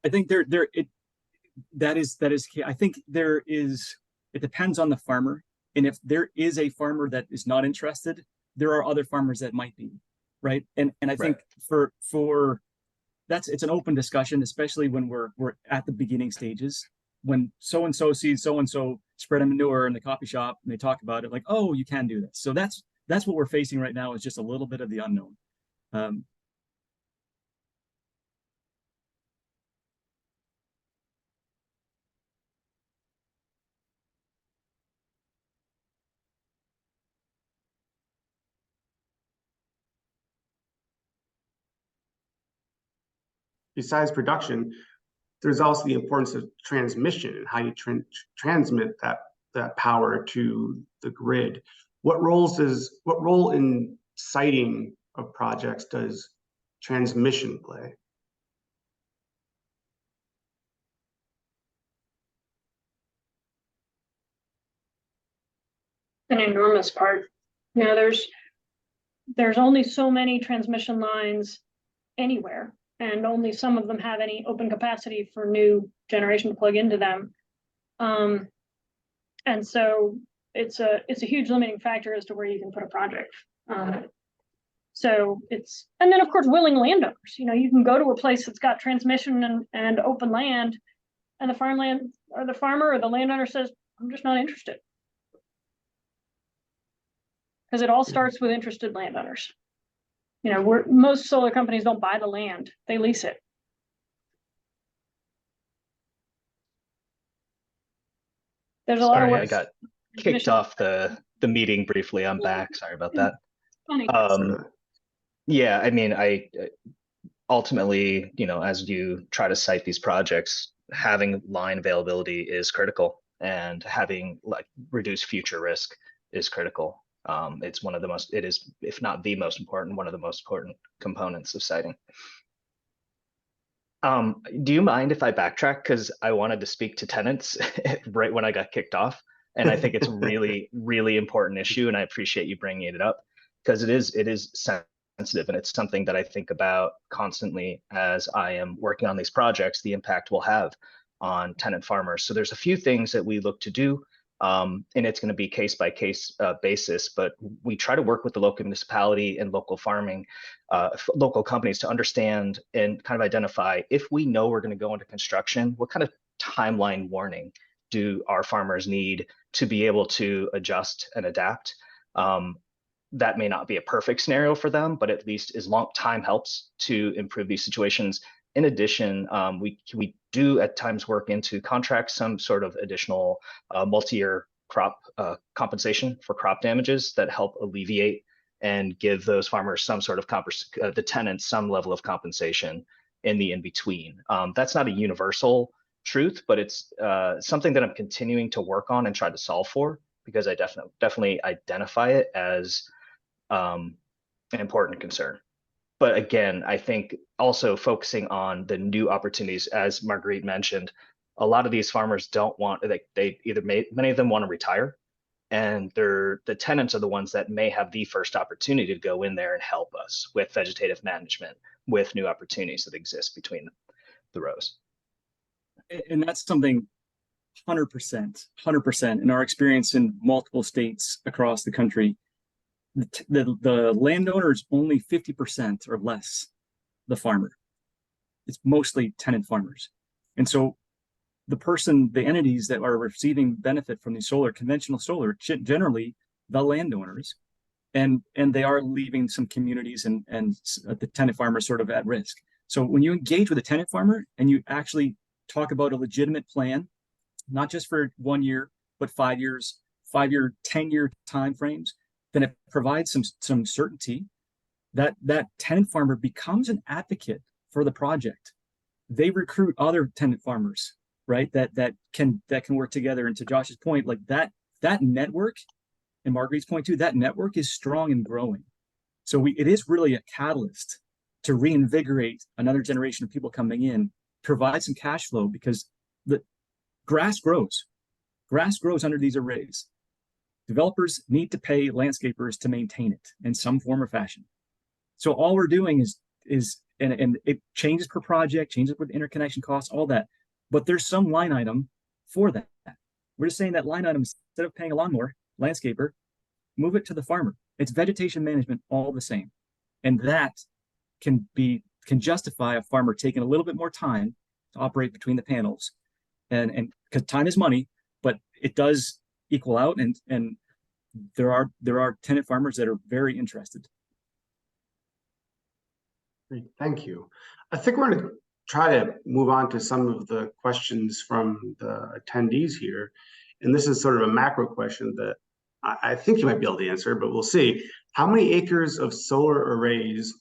I think that is key. I think it depends on the farmer. And if there is a farmer that is not interested, there are other farmers that might be, right? And I think for it's an open discussion, especially when we're at the beginning stages. When so-and-so sees so-and-so spread a manure in the coffee shop and they talk about it, like, oh, you can do this. So that's what we're facing right now, is just a little bit of the unknown. Besides production, there's also the importance of transmission and how you transmit that power to the grid. What role in siting of projects does transmission play? An enormous part. There's only so many transmission lines anywhere, and only some of them have any open capacity for new generation to plug into them. And so it's a huge limiting factor as to where you can put a project. So and then of course, willing landowners. You can go to a place that's got transmission and open land, and the farmland or the farmer or the landowner says, I'm just not interested. Because it all starts with interested landowners. Most solar companies don't buy the land, they lease it. There's a lot of work. I got kicked off the meeting briefly. I'm back. Sorry about that. Yeah, I mean, I ultimately, as you try to site these projects, having line availability is critical, and having reduced future risk is critical. It's one of the most, it is, if not the most important, one of the most important components of siting. Do you mind if I backtrack? Because I wanted to speak to tenants right when I got kicked off. And I think it's a really, really important issue. And I appreciate you bringing it up, because it is sensitive. And it's something that I think about constantly as I am working on these projects, the impact we'll have on tenant farmers. So there's a few things that we look to do. And it's going to be case by case basis, but we try to work with the local municipality and local farming, local companies to understand and kind of identify, if we know we're going to go into construction, what kind of timeline warning do our farmers need to be able to adjust and adapt. That may not be a perfect scenario for them, but at least as long time helps to improve these situations. In addition, we do at times work into contracts some sort of additional multi-year crop compensation for crop damages that help alleviate and give those farmers some sort of the tenants some level of compensation in the in-between. That's not a universal truth, but it's something that I'm continuing to work on and try to solve for, because I definitely identify it as an important concern. But again, I think also focusing on the new opportunities, as Marguerite mentioned, a lot of these farmers don't want, many of them want to retire, and the tenants are the ones that may have the first opportunity to go in there and help us with vegetative management, with new opportunities that exist between them. the rows. And that's something 100%, in our experience in multiple states across the country, the landowner is only 50% or less the farmer. It's mostly tenant farmers. And so the entities that are receiving benefit from the solar, conventional solar, generally the landowners, and they are leaving some communities and the tenant farmers sort of at risk. So when you engage with a tenant farmer and you actually talk about a legitimate plan, not just for 1 year, but 5 years, 5-year, 10-year timeframes, then it provides some certainty that that tenant farmer becomes an advocate for the project. They recruit other tenant farmers, right? That can work together. And to Josh's point, like that network, and Marguerite's point too, that network is strong and growing. So it is really a catalyst to reinvigorate another generation of people coming in, provide some cash flow, because the grass grows under these arrays. Developers need to pay landscapers to maintain it in some form or fashion. So all we're doing is and it changes per project, changes with interconnection costs, all that. But there's some line item for that. We're just saying that line item, instead of paying a lawnmower, landscaper, move it to the farmer. It's vegetation management all the same. And that can justify a farmer taking a little bit more time to operate between the panels. And because time is money, but it does equal out, and there are tenant farmers that are very interested. Great, thank you. I think we're going to try to move on to some of the questions from the attendees here. And this is sort of a macro question that I think you might be able to answer, but we'll see. How many acres of solar arrays,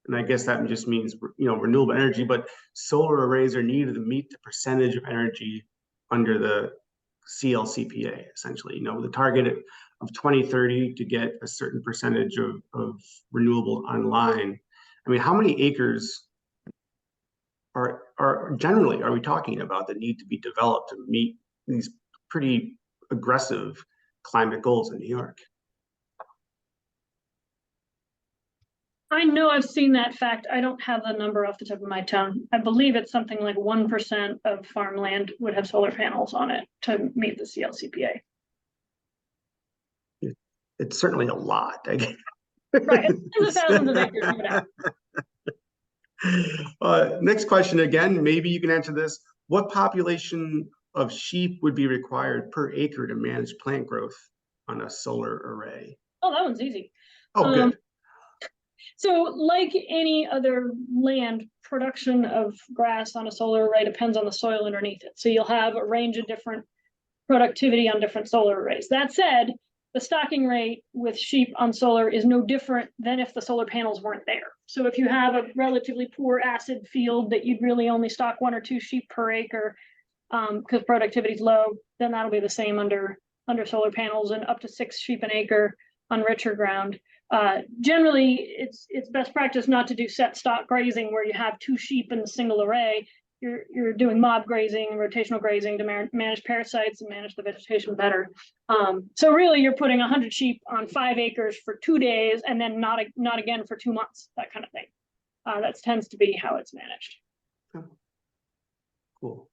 and I guess that just means, renewable energy, but solar arrays are needed to meet the percentage of energy under the CLCPA, essentially, the target of 2030 to get a certain percentage of renewable online. I mean, how many acres are we talking about that need to be developed to meet these pretty aggressive climate goals in New York? I know I've seen that fact. I don't have the number off the tip of my tongue. I believe it's something like 1% of farmland would have solar panels on it to meet the CLCPA. It's certainly a lot. Right, it's tens of thousands of acres, no doubt. Next question again, maybe you can answer this. What population of sheep would be required per acre to manage plant growth on a solar array? Oh, that one's easy. Oh, good. So like any other land, production of grass on a solar array depends on the soil underneath it. So you'll have a range of different productivity on different solar arrays. That said, the stocking rate with sheep on solar is no different than if the solar panels weren't there. So if you have a relatively poor acid field that you'd really only stock 1 or 2 sheep per acre because productivity is low, then that'll be the same under solar panels, and up to 6 sheep an acre on richer ground. Generally, it's best practice not to do set stock grazing where you have 2 sheep in a single array. You're doing mob grazing, rotational grazing to manage parasites and manage the vegetation better. So really, you're putting 100 sheep on 5 acres for 2 days, and then not again for 2 months. That kind of thing. That tends to be how it's managed. Cool.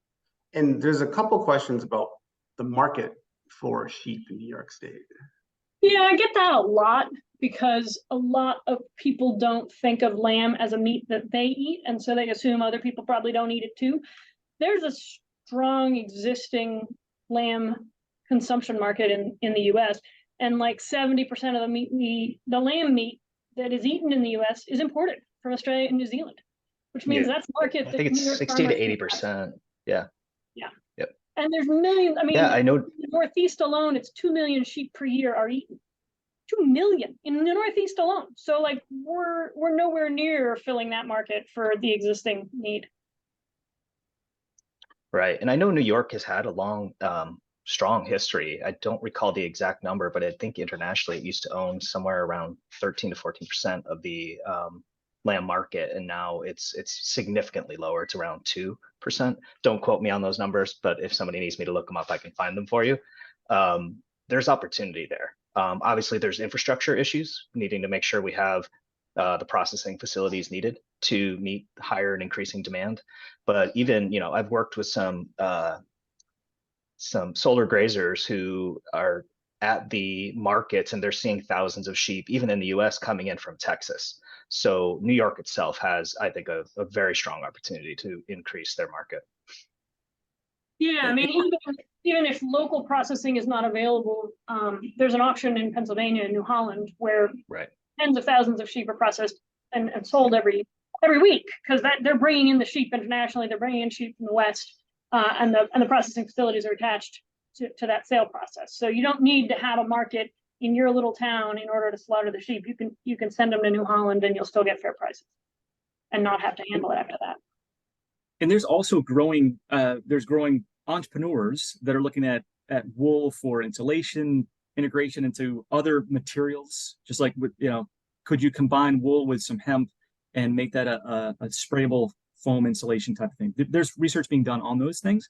And there's a couple questions about the market for sheep in New York State. Yeah, I get that a lot because a lot of people don't think of lamb as a meat that they eat, and so they assume other people probably don't eat it too. There's a strong existing lamb consumption market in the US, and like 70% of the lamb meat that is eaten in the US is imported from Australia and New Zealand, which means that's market. I think it's 60 to 80%. Yeah. Yeah. Yep. And there's millions. I mean, yeah, I know. In the Northeast alone, it's 2 million sheep per year are eaten. 2 million in the Northeast alone. So like we're nowhere near filling that market for the existing need. Right. And I know New York has had a long, strong history. I don't recall the exact number, but I think internationally it used to own somewhere around 13 to 14% of the lamb market. And now it's significantly lower. It's around 2%. Don't quote me on those numbers, but if somebody needs me to look them up, I can find them for you. There's opportunity there. Obviously, there's infrastructure issues, needing to make sure we have the processing facilities needed to meet higher and increasing demand. But even, I've worked with some solar grazers who are at the markets, and they're seeing thousands of sheep, even in the US, coming in from Texas. So New York itself has, I think, a very strong opportunity to increase their market. Yeah, I mean, even if local processing is not available, there's an auction in Pennsylvania and New Holland where Right. tens of thousands of sheep are processed and sold every week, because they're bringing in the sheep internationally. They're bringing in sheep from the West, and the processing facilities are attached to that sale process. So you don't need to have a market in your little town in order to slaughter the sheep. You can send them to New Holland and you'll still get fair prices and not have to handle it after that. And there's also growing entrepreneurs that are looking at wool for insulation, integration into other materials, just like with, could you combine wool with some hemp and make that a sprayable foam insulation type of thing? There's research being done on those things.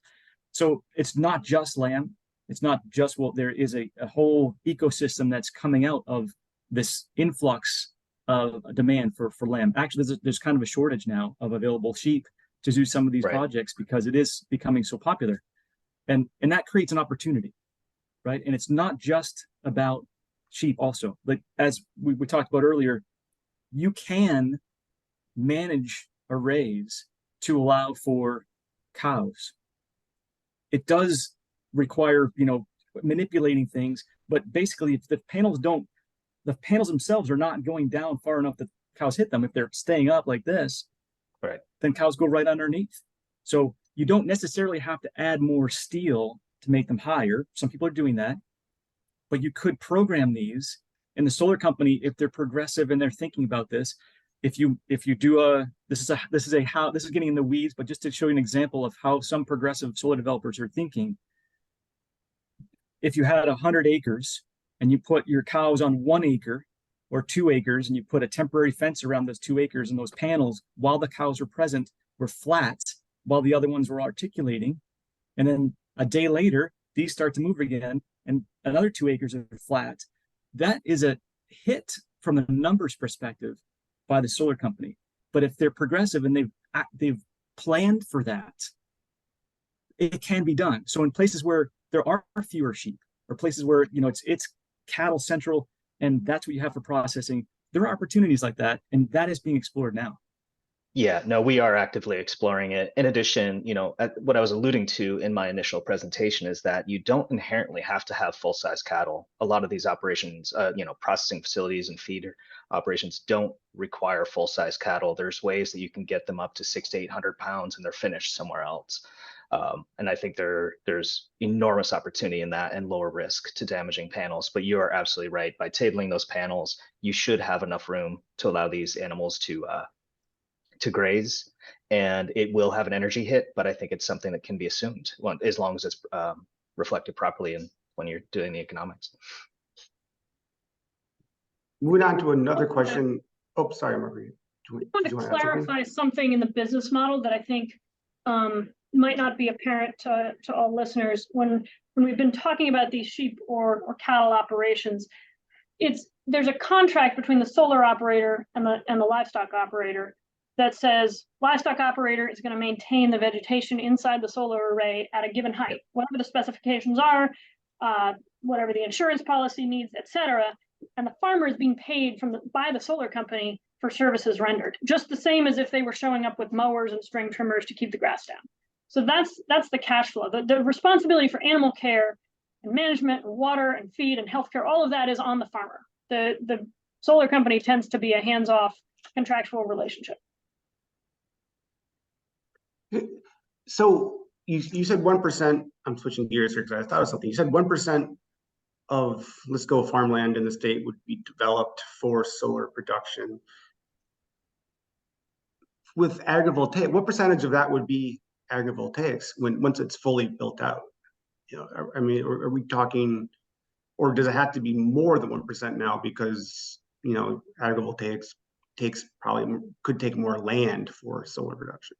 So it's not just lamb. It's not just wool. There is a whole ecosystem that's coming out of this influx of demand for lamb. Actually, there's kind of a shortage now of available sheep to do some of these projects because it is becoming so popular. And that creates an opportunity, right? And it's not just about sheep also. Like as we talked about earlier, you can manage arrays to allow for cows. It does require, manipulating things, but basically if the panels themselves are not going down far enough that cows hit them, if they're staying up like this, right, then cows go right underneath. So you don't necessarily have to add more steel to make them higher. Some people are doing that, but you could program these. And the solar company, if they're progressive and they're thinking about this, if you do this is getting in the weeds, but just to show you an example of how some progressive solar developers are thinking. If you had 100 acres and you put your cows on 1 acre or 2 acres, and you put a temporary fence around those 2 acres, and those panels, while the cows were present, were flat while the other ones were articulating. And then a day later, these start to move again, and another 2 acres are flat. That is a hit from a numbers perspective by the solar company. But if they're progressive and they've planned for that, it can be done. So in places where there are fewer sheep, or places where it's cattle central, and that's what you have for processing, there are opportunities like that, and that is being explored now. Yeah, no, we are actively exploring it. In addition, what I was alluding to in my initial presentation is that you don't inherently have to have full-size cattle. A lot of these operations, processing facilities and feeder operations don't require full-size cattle. There's ways that you can get them up to 600 to 800 pounds and they're finished somewhere else. And I think there's enormous opportunity in that and lower risk to damaging panels. But you are absolutely right. By tabling those panels, you should have enough room to allow these animals to graze, and it will have an energy hit, but I think it's something that can be assumed as long as it's reflected properly and when you're doing the economics. Moving on to another question. Oh, sorry, Marguerite. I want to clarify something in the business model that I think might not be apparent to all listeners. When we've been talking about these sheep or cattle operations, there's a contract between the solar operator and the livestock operator that says livestock operator is going to maintain the vegetation inside the solar array at a given height, whatever the specifications are, whatever the insurance policy needs, etc. And the farmer is being paid by the solar company for services rendered, just the same as if they were showing up with mowers and string trimmers to keep the grass down. So that's the cash flow. The responsibility for animal care and management and water and feed and healthcare, all of that is on the farmer. The solar company tends to be a hands-off contractual relationship. So you said 1%, I'm switching gears here because I thought of something. You said 1% of, let's go, farmland in the state would be developed for solar production. With agrivoltaic, what percentage of that would be agrivoltaics once it's fully built out? I mean, are we talking, or does it have to be more than 1% now because, agrivoltaics could take more land for solar production?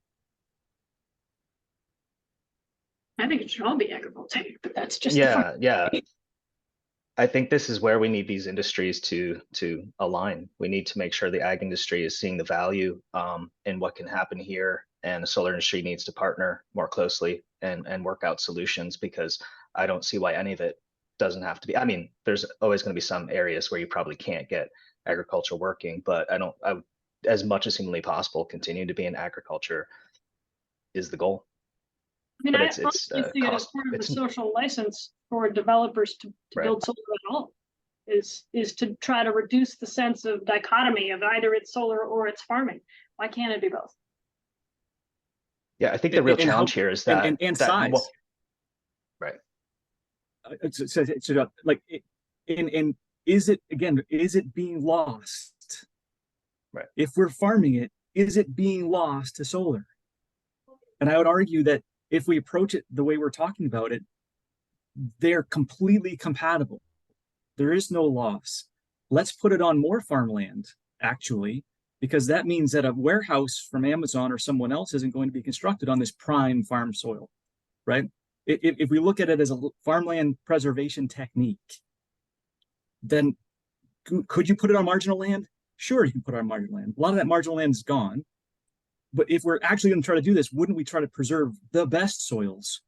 I think it should all be agrivoltaic, but that's just yeah. I think this is where we need these industries to align. We need to make sure the ag industry is seeing the value in what can happen here, and the solar industry needs to partner more closely and work out solutions, because I don't see why any of it doesn't have to be. I mean, there's always going to be some areas where you probably can't get agriculture working, but I would, as much as humanly possible, continue to be in agriculture is the goal. I mean, But I it's honestly see it as cost. part of the It's social license for developers to Right. build solar at all. Is to try to reduce the sense of dichotomy of either it's solar or it's farming. Why can't it be both? yeah. I think the real And how- challenge here is that and that size. right. Like, and is it being lost? Right. If we're farming it, is it being lost to solar? And I would argue that if we approach it the way we're talking about it, they're completely compatible. There is no loss. Let's put it on more farmland, actually, because that means that a warehouse from Amazon or someone else isn't going to be constructed on this prime farm soil, right? If we look at it as a farmland preservation technique, then could you put it on marginal land? Sure, you can put it on marginal land. A lot of that marginal land is gone. But if we're actually going to try to do this, wouldn't we try to preserve the best soils,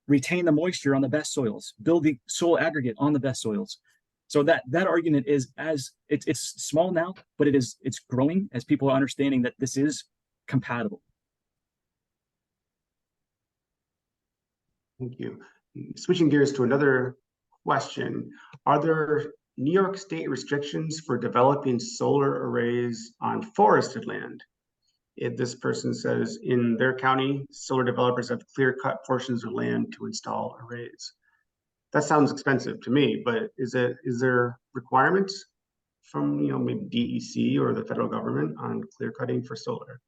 retain the moisture on the best soils, build the soil aggregate on the best soils? So that argument is, as it's small now, but it's growing as people are understanding that this is compatible. Thank you. Switching gears to another question, are there New York State restrictions for developing solar arrays on forested land? This person says in their county, solar developers have clear-cut portions of land to install arrays. That sounds expensive to me, but is there requirements from maybe DEC or the federal government on clear cutting for solar?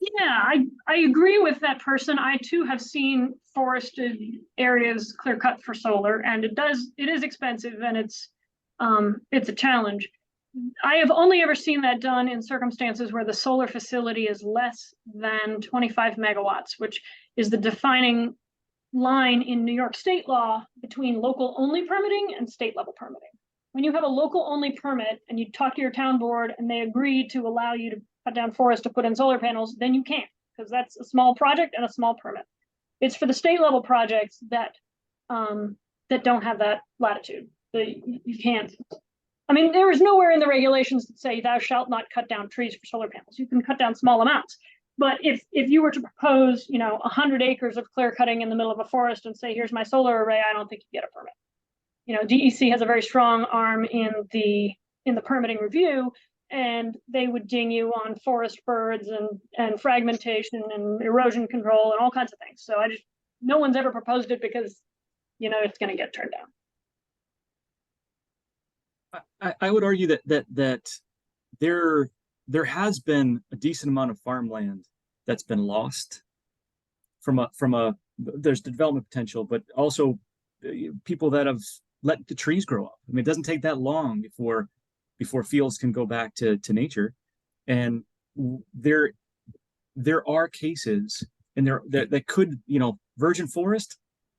Yeah, I agree with that person. I too have seen forested areas clear cut for solar, and it is expensive, and it's a challenge. I have only ever seen that done in circumstances where the solar facility is less than 25 megawatts, which is the defining line in New York state law between local only permitting and state level permitting. When you have a local only permit and you talk to your town board and they agree to allow you to cut down forest to put in solar panels, then you can't, because that's a small project and a small permit. It's for the state level projects that don't have that latitude. You can't. I mean, there is nowhere in the regulations that say thou shalt not cut down trees for solar panels. You can cut down small amounts. But if you were to propose, 100 acres of clear cutting in the middle of a forest and say, here's my solar array, I don't think you get a permit. DEC has a very strong arm in the permitting review, and they would ding you on forest birds and fragmentation and erosion control and all kinds of things. So no one's ever proposed it because, it's going to get turned down. I would argue that there has been a decent amount of farmland that's been lost there's development potential, but also people that have let the trees grow up. I mean, it doesn't take that long before fields can go back to nature. And there are cases, and that could, virgin forest,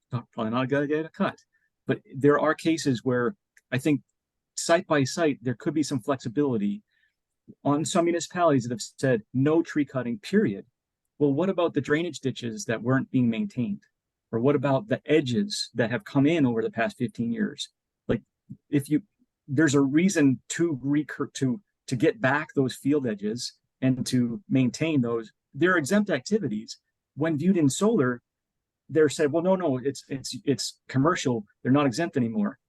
probably not a good idea to cut, but there are cases where I think site by site, there could be some flexibility on some municipalities that have said no tree cutting, period. Well, what about the drainage ditches that weren't being maintained? Or what about the edges that have come in over the past 15 years? Like, there's a reason to get back those field edges and to maintain those. They're exempt activities. When viewed in solar, they're said, well, no, it's commercial. They're not exempt anymore.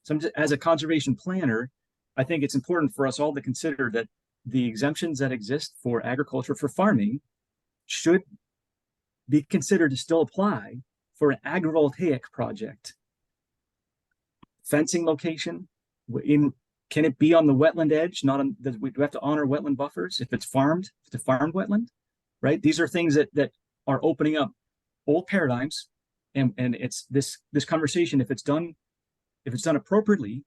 So as a conservation planner, I think it's important for us all to consider that the exemptions that exist for agriculture, for farming, should be considered to still apply for an agrivoltaic project. Fencing location, can it be on the wetland edge? We have to honor wetland buffers if it's farmed, if it's a farmed wetland, right? These are things that are opening up old paradigms, and it's this conversation. If it's done appropriately,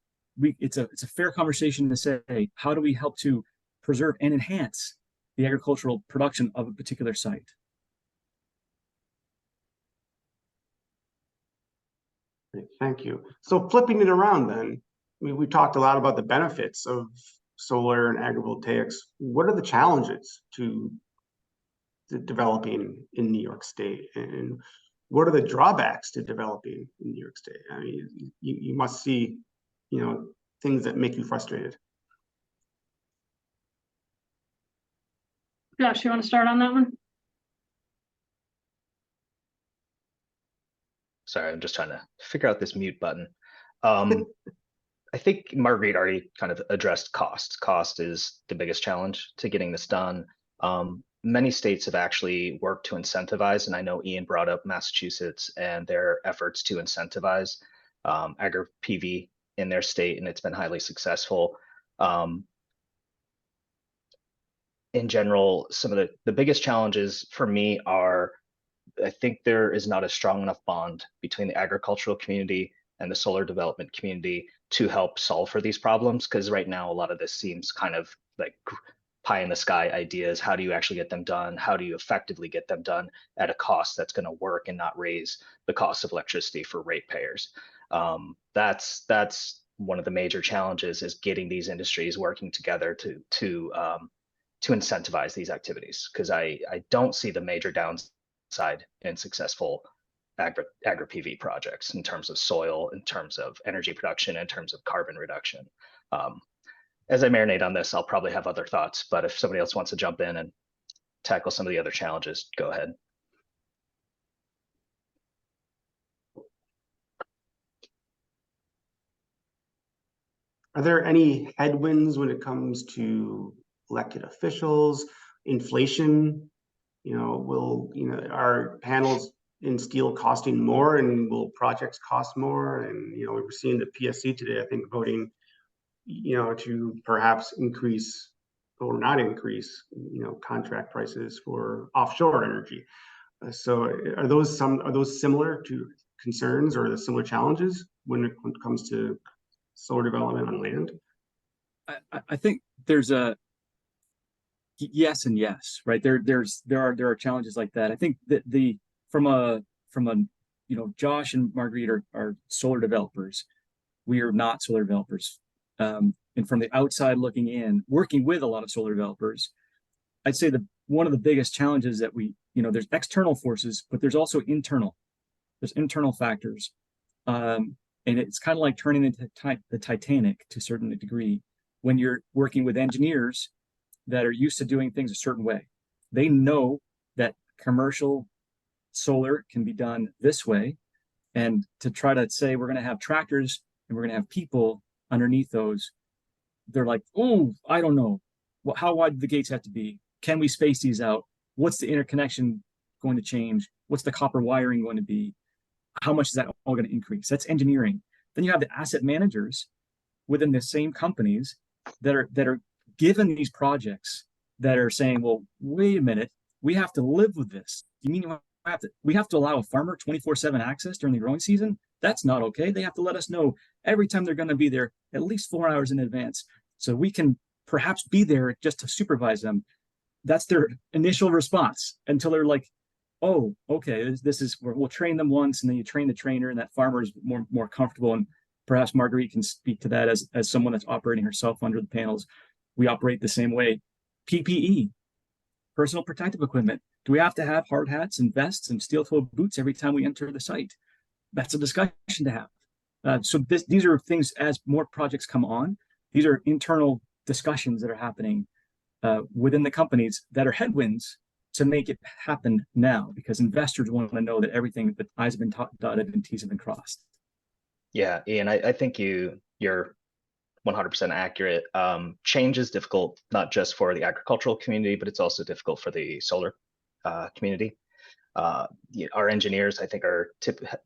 it's a fair conversation to say, how do we help to preserve and enhance the agricultural production of a particular site? Great, thank you. So flipping it around then, we talked a lot about the benefits of solar and agrivoltaics. What are the challenges to developing in New York State? And what are the drawbacks to developing in New York State? I mean, you must see, things that make you frustrated. Josh, you want to start on that one? Sorry, I'm just trying to figure out this mute button. I think Marguerite already kind of addressed cost. Cost is the biggest challenge to getting this done. Many states have actually worked to incentivize, and I know Ian brought up Massachusetts and their efforts to incentivize agri-PV in their state, and it's been highly successful. In general, some of the biggest challenges for me are, I think there is not a strong enough bond between the agricultural community and the solar development community to help solve for these problems. Because right now, a lot of this seems kind of like pie in the sky ideas. How do you actually get them done? How do you effectively get them done at a cost that's going to work and not raise the cost of electricity for ratepayers? That's one of the major challenges, is getting these industries working together to incentivize these activities. Because I don't see the major downside in successful agri-PV projects in terms of soil, in terms of energy production, in terms of carbon reduction. As I marinate on this, I'll probably have other thoughts, but if somebody else wants to jump in and tackle some of the other challenges, go ahead. Are there any headwinds when it comes to elected officials, inflation? Are panels in steel costing more, and will projects cost more? And we were seeing the PSC today, I think, voting to perhaps increase or not increase contract prices for offshore energy. So are those similar to concerns or the similar challenges when it comes to solar development on land? I think there's a yes and yes, right? There are challenges like that. I think that from a Josh and Marguerite are solar developers. We are not solar developers. And from the outside looking in, working with a lot of solar developers, I'd say one of the biggest challenges that there's external forces, but there's also internal. There's internal factors. And it's kind of like turning into the Titanic to a certain degree when you're working with engineers that are used to doing things a certain way. They know that commercial solar can be done this way. And to try to say we're going to have tractors and we're going to have people underneath those, they're like, oh, I don't know. Well, how wide do the gates have to be? Can we space these out? What's the interconnection going to change? What's the copper wiring going to be? How much is that all going to increase? That's engineering. Then you have the asset managers within the same companies that are given these projects that are saying, well, wait a minute, we have to live with this. You mean we have to allow a farmer 24/7 access during the growing season? That's not okay. They have to let us know every time they're going to be there at least 4 hours in advance, so we can perhaps be there just to supervise them. That's their initial response until they're like, oh, okay, we'll train them once, and then you train the trainer, and that farmer is more comfortable. And perhaps Marguerite can speak to that as someone that's operating herself under the panels. We operate the same way. PPE, personal protective equipment. Do we have to have hard hats and vests and steel-toed boots every time we enter the site? That's a discussion to have. So these are things, as more projects come on, these are internal discussions that are happening within the companies that are headwinds to make it happen now, because investors want to know that everything, that I's have been dotted and T's have been crossed. Yeah, Ian, I think you're 100% accurate. Change is difficult, not just for the agricultural community, but it's also difficult for the solar community. Our engineers, I think, are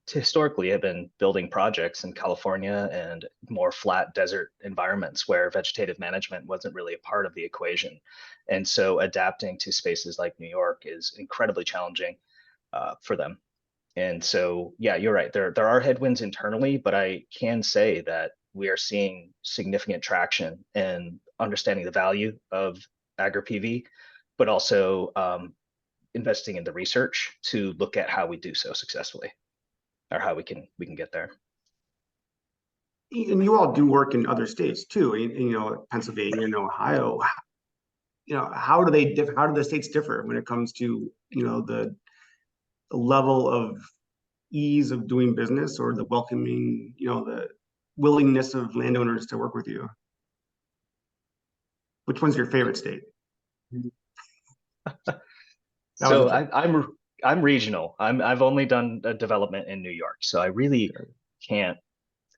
historically have been building projects in California and more flat desert environments where vegetative management wasn't really a part of the equation. And so adapting to spaces like New York is incredibly challenging for them. And so, yeah, you're right. There are headwinds internally, but I can say that we are seeing significant traction in understanding the value of agri-PV, but also investing in the research to look at how we do so successfully, or how we can get there. and you all do work in other states too, Pennsylvania and Ohio. How do they differ? How do the states differ when it comes to, the level of ease of doing business or the welcoming, the willingness of landowners to work with you? Which one's your favorite state? So I'm regional. I've only done a development in New York, so I really can't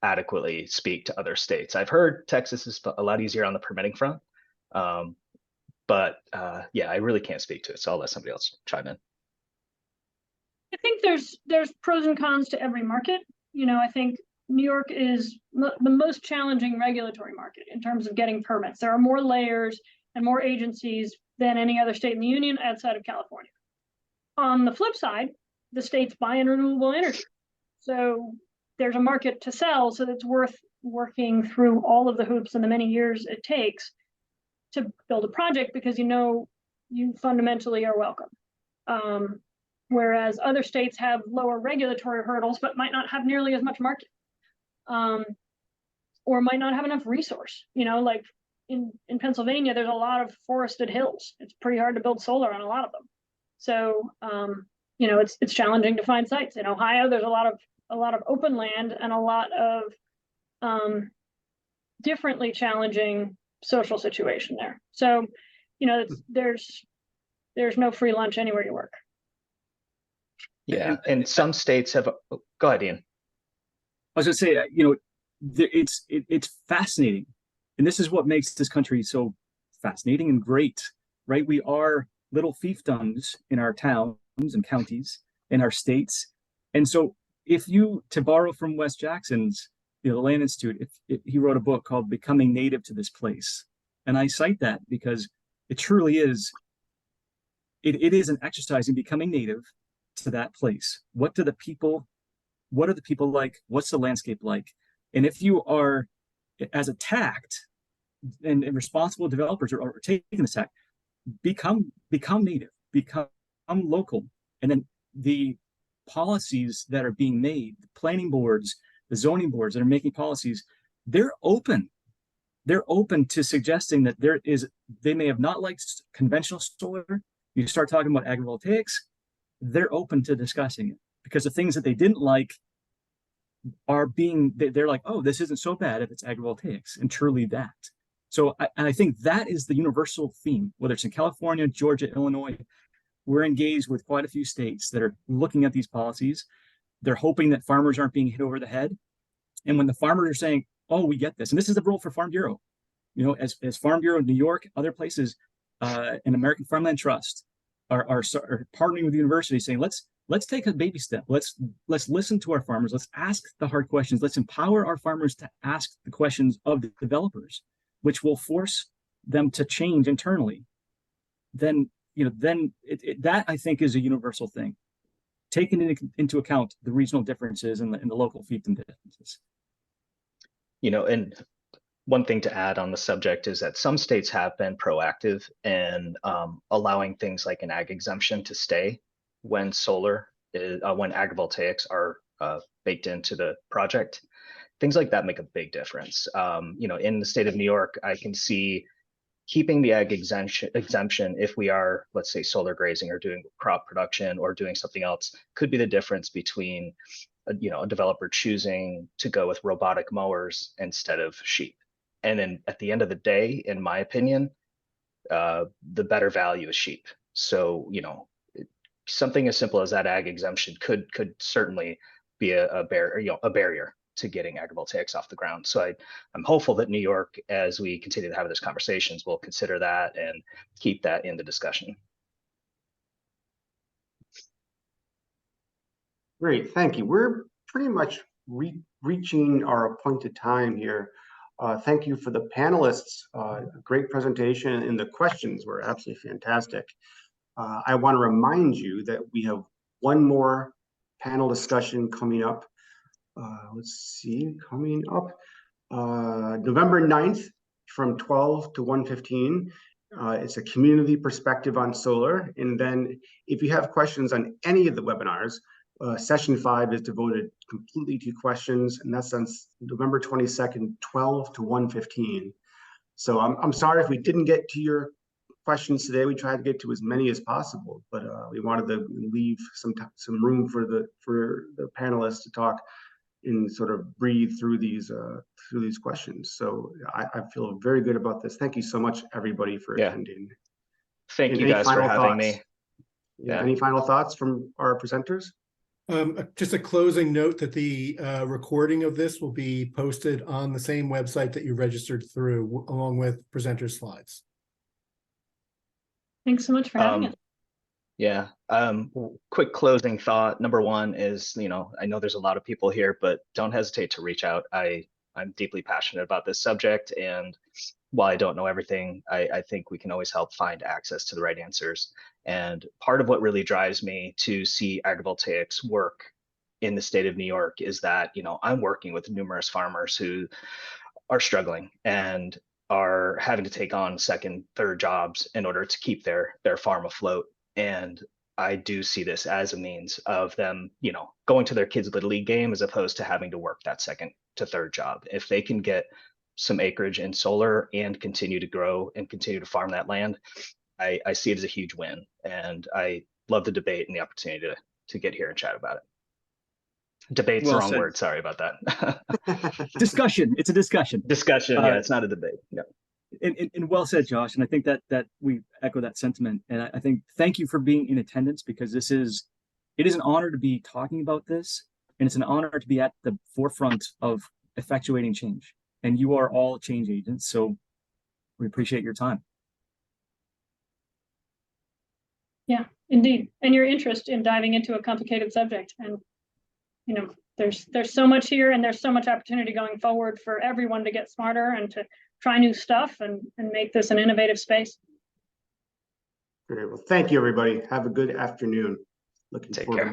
adequately speak to other states. I've heard Texas is a lot easier on the permitting front, but yeah, I really can't speak to it. So I'll let somebody else chime in. I think there's pros and cons to every market. I think New York is the most challenging regulatory market in terms of getting permits. There are more layers and more agencies than any other state in the union outside of California. On the flip side, the states buy in renewable energy. So there's a market to sell, so it's worth working through all of the hoops and the many years it takes to build a project, because you fundamentally are welcome. Whereas other states have lower regulatory hurdles, but might not have nearly as much market, or might not have enough resource. Like in Pennsylvania, there's a lot of forested hills. It's pretty hard to build solar on a lot of them. So, it's challenging to find sites. In Ohio, there's a lot of open land and a lot of differently challenging social situation there. So, there's no free lunch anywhere you work. Yeah, and some states have. Go ahead, Ian. I was going to say, it's fascinating, and this is what makes this country so fascinating and great, right? We are little fiefdoms in our towns and counties, in our states, and so to borrow from Wes Jackson's, the Land Institute, if he wrote a book called "Becoming Native to This Place," and I cite that because it truly is. It is an exercise in becoming native to that place. What are the people like? What's the landscape like? And if you are, as a tact and responsible developers are taking this tact, become native, become local. And then the policies that are being made, the planning boards, the zoning boards that are making policies, they're open to suggesting that they may have not liked conventional solar. You start talking about agrivoltaics, they're open to discussing it, because the things that they didn't like they're like, oh, this isn't so bad if it's agrivoltaics, and truly that. So I think that is the universal theme, whether it's in California, Georgia, Illinois. We're engaged with quite a few states that are looking at these policies. They're hoping that farmers aren't being hit over the head. And when the farmers are saying, oh, we get this, and this is the role for Farm Bureau, as Farm Bureau in New York, other places, and American Farmland Trust are partnering with the university, saying, let's take a baby step. Let's listen to our farmers. Let's ask the hard questions. Let's empower our farmers to ask the questions of the developers, which will force them to change internally. Then that I think is a universal thing, taking into account the regional differences and the local fiefdom differences. And one thing to add on the subject is that some states have been proactive in allowing things like an ag exemption to stay when when agrivoltaics are baked into the project. Things like that make a big difference. In the state of New York, I can see keeping the ag exemption if we are, let's say, solar grazing or doing crop production or doing something else, could be the difference between a developer choosing to go with robotic mowers instead of sheep. And then at the end of the day, in my opinion, the better value is sheep. So, something as simple as that ag exemption could certainly be a barrier to getting agrivoltaics off the ground. So I'm hopeful that New York, as we continue to have these conversations, will consider that and keep that in the discussion. Great, thank you. We're pretty much reaching our appointed time here. Thank you for the panelists. Great presentation, and the questions were absolutely fantastic. I want to remind you that we have one more panel discussion coming up. Coming up November 9th from 12 to 1:15. It's a community perspective on solar. And then if you have questions on any of the webinars, Session 5 is devoted completely to questions, and that's on November 22nd, 12 to 1:15. So I'm sorry if we didn't get to your questions today. We tried to get to as many as possible, but we wanted to leave some room for the panelists to talk and sort of breathe through these questions. So I feel very good about this. Thank you so much, everybody, for attending. Thank And you guys for having me. Yeah. Any final thoughts from our presenters? Just a closing note that the recording of this will be posted on the same website that you registered through, along with presenter slides. Thanks so much for having us. Yeah. Quick closing thought. Number one is, I know there's a lot of people here, but don't hesitate to reach out. I'm deeply passionate about this subject, and while I don't know everything, I think we can always help find access to the right answers. And part of what really drives me to see agrivoltaics work in the state of New York is that, I'm working with numerous farmers who are struggling and are having to take on second, third jobs in order to keep their farm afloat. And I do see this as a means of them, going to their kids' Little League game as opposed to having to work that second to third job. If they can get some acreage in solar and continue to grow and continue to farm that land, I see it as a huge win. And I love the debate and the opportunity to get here and chat about it. Debate's the wrong word. Sorry about that. Discussion. It's a discussion. Discussion. Yeah, it's not a debate. Yeah. And well said, Josh. And I think that we echo that sentiment. And I think thank you for being in attendance, because it is an honor to be talking about this, and it's an honor to be at the forefront of effectuating change. And you are all change agents, so we appreciate your time. Yeah, indeed. And your interest in diving into a complicated subject. And, there's so much here, and there's so much opportunity going forward for everyone to get smarter and to try new stuff and make this an innovative space. Great. Well, thank you, everybody. Have a good afternoon. Looking forward to